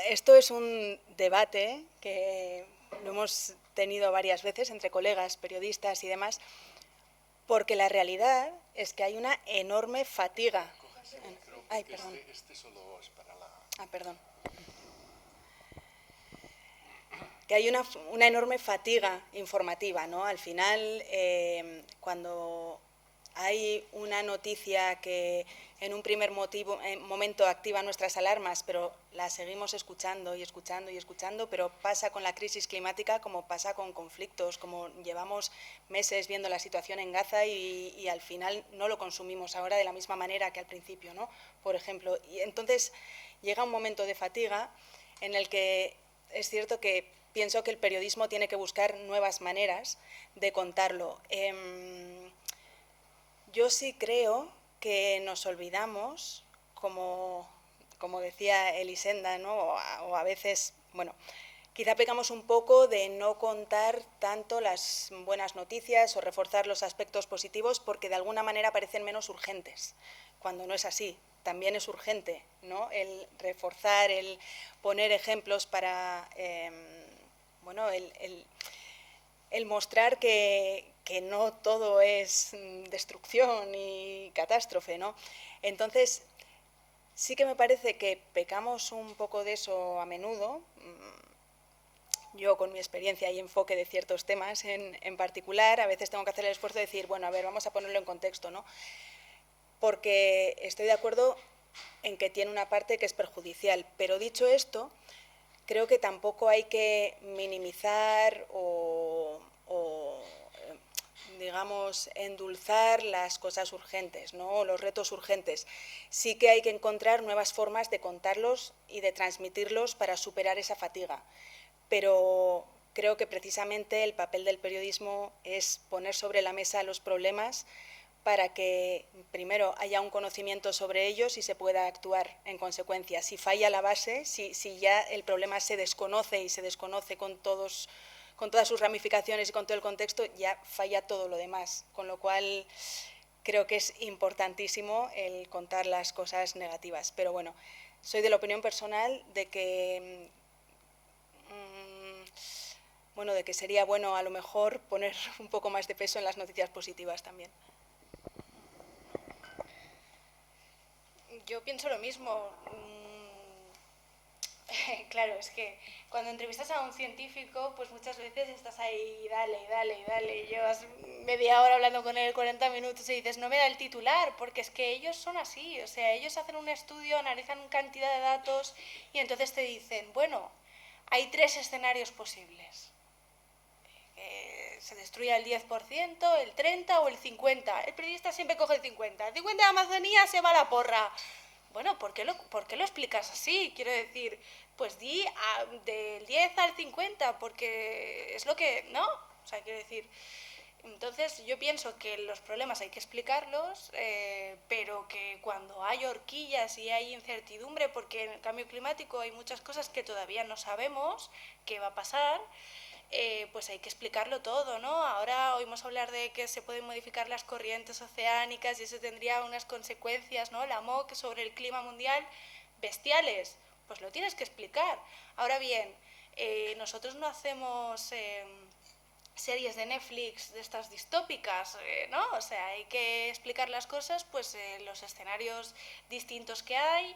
Esto es un debate que lo hemos tenido varias veces entre colegas, periodistas y demás, porque la realidad es que hay una enorme fatiga. Ay, perdón. Este solo es para la... Ah, perdón. Que hay una enorme fatiga informativa, ¿no? Al final, cuando hay una noticia que en un primer momento activa nuestras alarmas, pero la seguimos escuchando y escuchando y escuchando, pero pasa con la crisis climática como pasa con conflictos, como llevamos meses viendo la situación en Gaza y al final no lo consumimos ahora de la misma manera que al principio, ¿no? Por ejemplo. Y entonces llega un momento de fatiga en el que es cierto que pienso que el periodismo tiene que buscar nuevas maneras de contarlo. Yo sí creo que nos olvidamos, como decía Elisenda, ¿no? o a veces, bueno, quizá pecamos un poco de no contar tanto las buenas noticias o reforzar los aspectos positivos porque de alguna manera parecen menos urgentes, cuando no es así. También es urgente, ¿no? El reforzar, el poner ejemplos para, bueno, el mostrar que no todo es destrucción y catástrofe, ¿no? Entonces, sí que me parece que pecamos un poco de eso a menudo. Yo, con mi experiencia y enfoque de ciertos temas en particular, a veces tengo que hacer el esfuerzo de decir, bueno, a ver, vamos a ponerlo en contexto, ¿no? Porque estoy de acuerdo en que tiene una parte que es perjudicial, pero dicho esto, creo que tampoco hay que minimizar o digamos, endulzar las cosas urgentes, ¿no? Los retos urgentes. Sí que hay que encontrar nuevas formas de contarlos y de transmitirlos para superar esa fatiga. Pero creo que precisamente el papel del periodismo es poner sobre la mesa los problemas para que, primero, haya un conocimiento sobre ellos y se pueda actuar en consecuencia. Si falla la base, si ya el problema se desconoce y se desconoce con todas sus ramificaciones y con todo el contexto, ya falla todo lo demás. Con lo cual, creo que es importantísimo el contar las cosas negativas. Pero bueno, soy de la opinión personal de que, bueno, de que sería bueno a lo mejor poner un poco más de peso en las noticias positivas también. Yo pienso lo mismo. Claro, es que cuando entrevistas a un científico, pues muchas veces estás ahí, dale, llevas media hora hablando con él, 40 minutos, y dices, no me da el titular, porque es que ellos son así, o sea, ellos hacen un estudio, analizan cantidad de datos, y entonces te dicen, bueno, hay 3 escenarios posibles. Se destruya el 10%, el 30% o el 50%. El periodista siempre coge el 50%. El 50% de Amazonía se va a la porra. Bueno, ¿por qué lo explicas así? Quiero decir, pues di del 10 al 50, porque es lo que, ¿no? O sea, quiero decir, entonces yo pienso que los problemas hay que explicarlos, pero que cuando hay horquillas y hay incertidumbre, porque en el cambio climático hay muchas cosas que todavía no sabemos qué va a pasar, pues hay que explicarlo todo, ¿no? Ahora oímos hablar de que se pueden modificar las corrientes oceánicas y eso tendría unas consecuencias, ¿no? La MOC sobre el clima mundial bestiales, pues lo tienes que explicar. Ahora bien, nosotros no hacemos series de Netflix de estas distópicas, ¿no? O sea, hay que explicar las cosas, pues los escenarios distintos que hay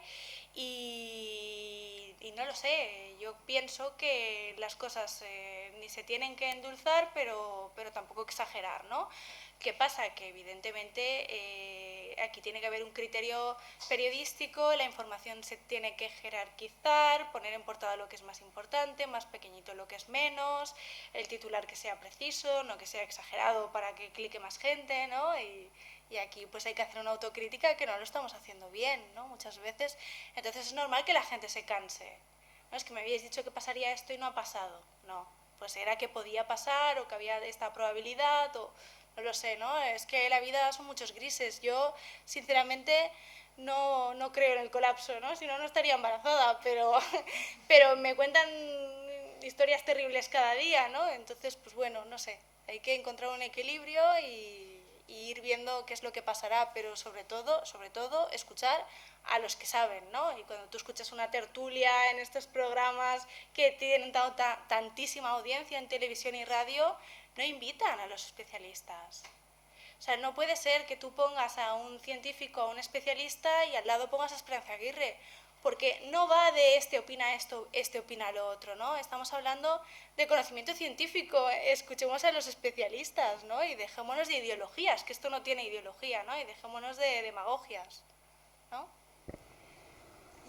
y no lo sé, yo pienso que las cosas ni se tienen que endulzar, pero tampoco exagerar, ¿no? ¿Qué pasa? Que evidentemente aquí tiene que haber un criterio periodístico, la información se tiene que jerarquizar, poner en portada lo que es más importante, más pequeñito lo que es menos, el titular que sea preciso, no que sea exagerado para que clique más gente, ¿no? Y aquí pues hay que hacer una autocrítica que no lo estamos haciendo bien, ¿no? Muchas veces. Entonces es normal que la gente se canse. No es que me habíais dicho que pasaría esto y no ha pasado. No, pues era que podía pasar o que había esta probabilidad o no lo sé, ¿no? Es que la vida son muchos grises. Yo, sinceramente, no creo en el colapso, ¿no? Si no, no estaría embarazada, pero me cuentan historias terribles cada día, ¿no? Entonces, pues bueno, no sé, hay que encontrar un equilibrio y ir viendo qué es lo que pasará, pero sobre todo, escuchar a los que saben, ¿no? Y cuando tú escuchas una tertulia en estos programas que tienen tantísima audiencia en televisión y radio, no invitan a los especialistas. O sea, no puede ser que tú pongas a un científico, a un especialista y al lado pongas a Esperanza Aguirre, porque no va de este opina esto, este opina lo otro, ¿no? Estamos hablando de conocimiento científico, escuchemos a los especialistas, ¿no? Y dejémonos de ideologías, que esto no tiene ideología, ¿no? Y dejémonos de demagogias, ¿no?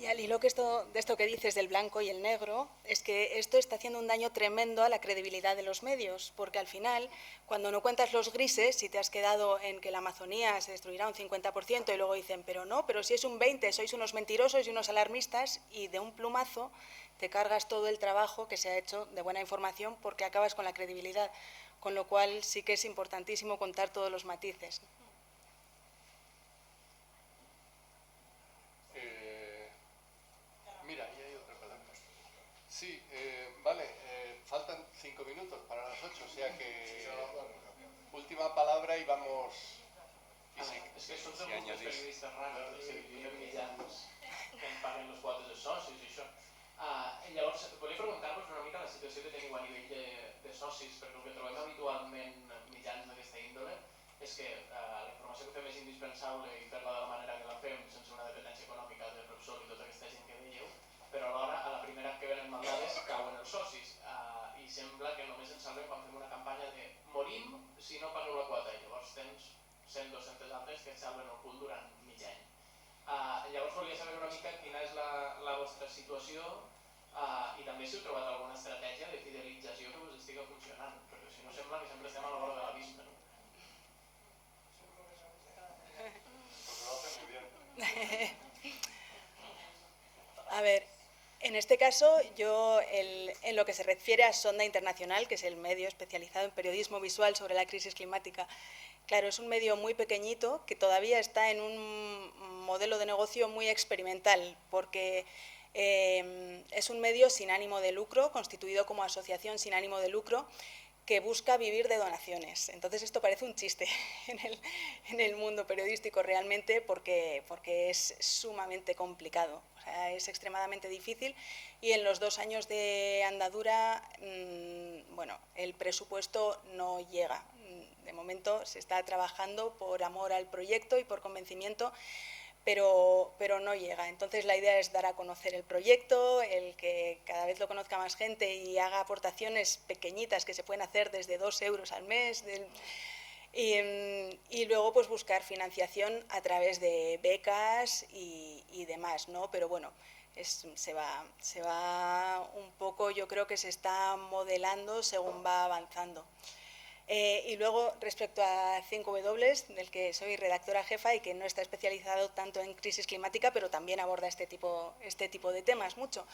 Y al hilo de esto que dices del blanco y el negro, es que esto está haciendo un daño tremendo a la credibilidad de los medios, porque al final, cuando no cuentas los grises, si te has quedado en que la Amazonía se destruirá un 50% y luego dicen, pero no, pero si es un 20%, sois unos mentirosos y unos alarmistas, y de un plumazo te cargas todo el trabajo que se ha hecho de buena información porque acabas con la credibilidad, con lo cual sí que es importantísimo contar todos los matices. Mira, ahí hay otra palabra. Sí, vale, faltan 5 minutos para las 8, o sea que última palabra y vamos... És que són molts periodistes raros, és a dir, jo mitjans que em paguen los quotes de socis i això. Llavors, volia preguntar-vos una mica la situació que teniu a nivell de socis, perquè el que trobem habitualment mitjans d'aquesta índole és que la informació que fem és indispensable i fer-la de la manera que la fem, sense una dependència econòmica de Repsol i tota aquesta gent que veieu, però alhora a la primera que venen mandades cauen els socis i sembla que només ens salvem quan fem una campanya de morim si no pagueu la quota i llavors tens 100-200 altres que et salven el cul durant mig any. Llavors volia saber una mica quina és la vostra situació i també si heu trobat alguna estratègia de fidelització que us estigui funcionant, perquè si no sembla que sempre estem a la vora de l'abisme. A ver, en este caso, yo en lo que se refiere a Sonda Internacional, que es el medio especializado en periodismo visual sobre la crisis climática, claro, es un medio muy pequeñito que todavía está en un modelo de negocio muy experimental, porque es un medio sin ánimo de lucro, constituido como asociación sin ánimo de lucro, que busca vivir de donaciones. Entonces esto parece un chiste en el mundo periodístico realmente porque es sumamente complicado, o sea, es extremadamente difícil y en los 2 años de andadura, bueno, el presupuesto no llega. De momento se está trabajando por amor al proyecto y por convencimiento, pero no llega. Entonces la idea es dar a conocer el proyecto, el que cada vez lo conozca más gente y haga aportaciones pequeñitas que se pueden hacer desde 2 euros al mes y luego pues buscar financiación a través de becas y demás, ¿no? Pero bueno, se va un poco, yo creo que se está modelando según va avanzando. Y luego, respecto a 5W, del que soy redactora jefa y que no está especializado tanto en crisis climática, pero también aborda este tipo de temas mucho.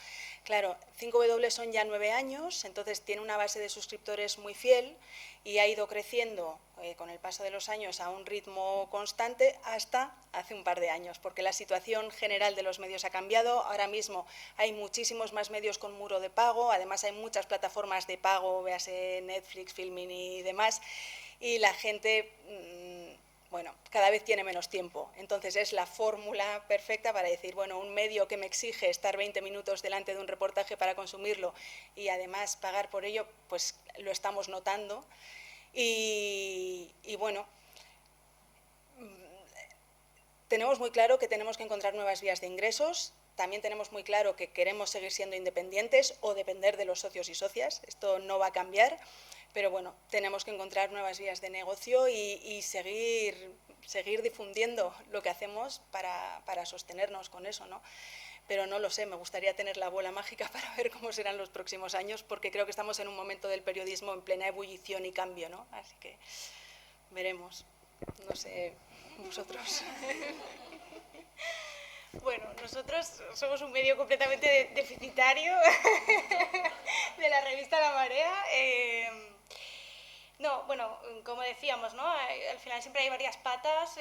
Claro, 5W son ya 9 años, entonces tiene una base de suscriptores muy fiel y ha ido creciendo con el paso de los años a un ritmo constante hasta hace un par de años, porque la situación general de los medios ha cambiado. Ahora mismo hay muchísimos más medios con muro de pago, además hay muchas plataformas de pago, véase Netflix, Filmin y demás, y la gente bueno, cada vez tiene menos tiempo. Entonces es la fórmula perfecta para decir, bueno, un medio que me exige estar 20 minutos delante de un reportaje para consumirlo y además pagar por ello, pues lo estamos notando. Y bueno, tenemos muy claro que tenemos que encontrar nuevas vías de ingresos. También tenemos muy claro que queremos seguir siendo independientes o depender de los socios y socias. Esto no va a cambiar. Pero bueno, tenemos que encontrar nuevas vías de negocio y seguir difundiendo lo que hacemos para sostenernos con eso, ¿no? Pero no lo sé, me gustaría tener la bola mágica para ver cómo serán los próximos años, porque creo que estamos en un momento del periodismo en plena ebullición y cambio, ¿no? Así que veremos. No sé, vosotros. Bueno, nosotros somos un medio completamente deficitario de la revista La Marea. No, bueno, como decíamos, ¿no? Al final siempre hay varias patas.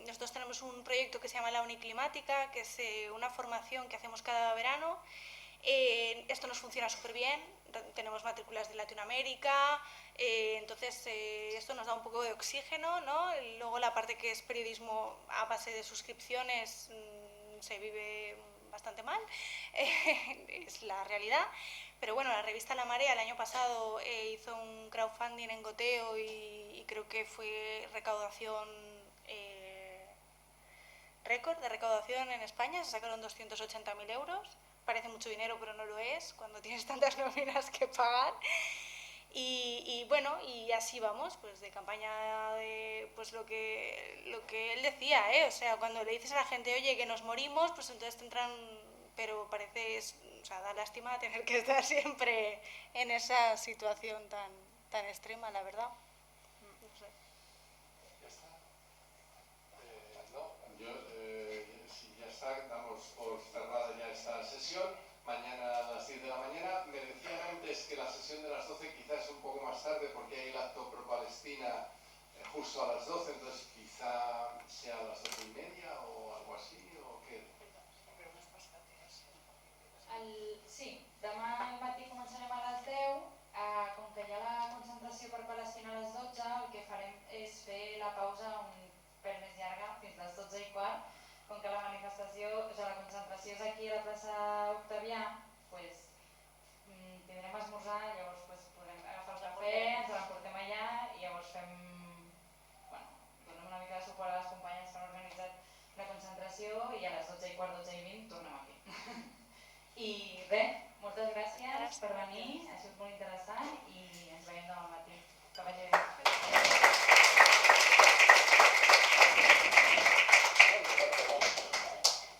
Nosotros tenemos un proyecto que se llama La Uniclimática, que es una formación que hacemos cada verano. Esto nos funciona súper bien, tenemos matrículas de Latinoamérica, entonces esto nos da un poco de oxígeno, ¿no? Y luego la parte que es periodismo a base de suscripciones se vive bastante mal, es la realidad. Pero bueno, la revista La Marea el año pasado hizo un crowdfunding en Goteo y creo que fue recaudación récord de recaudación en España, se sacaron 280.000 euros. Parece mucho dinero, pero no lo es, cuando tienes tantas nóminas que pagar. Y bueno, y así vamos, pues de campaña de pues lo que él decía, o sea, cuando le dices a la gente, oye, que nos morimos, pues entonces te entran, pero parece, o sea, da lástima tener que estar siempre en esa situación tan extrema, la verdad. No sé. ¿Ya está? No, si ya está, damos por cerrada ya esta sesión. Mañana a las 10 de la mañana. Me decían antes que la sesión de las 12 quizás es un poco más tarde porque hay el acto pro Palestina justo a las 12, entonces quizá sea a las 12:30 o algo así, o qué. Sí, demà al matí començarem a les 10. Com que hi ha la concentració per Palestina a les 12, el que farem és fer la pausa un pèl més llarga, fins les 12:15. Com que la manifestació, la concentració és aquí a la plaça Octavià, doncs tindrem esmorzar, llavors podrem agafar el cafè, ens l'emportem allà i llavors donem una mica de suport a les companyes que han organitzat la concentració i a les 12:15, 12:20 tornem aquí. I res, moltes gràcies per venir, ha sigut molt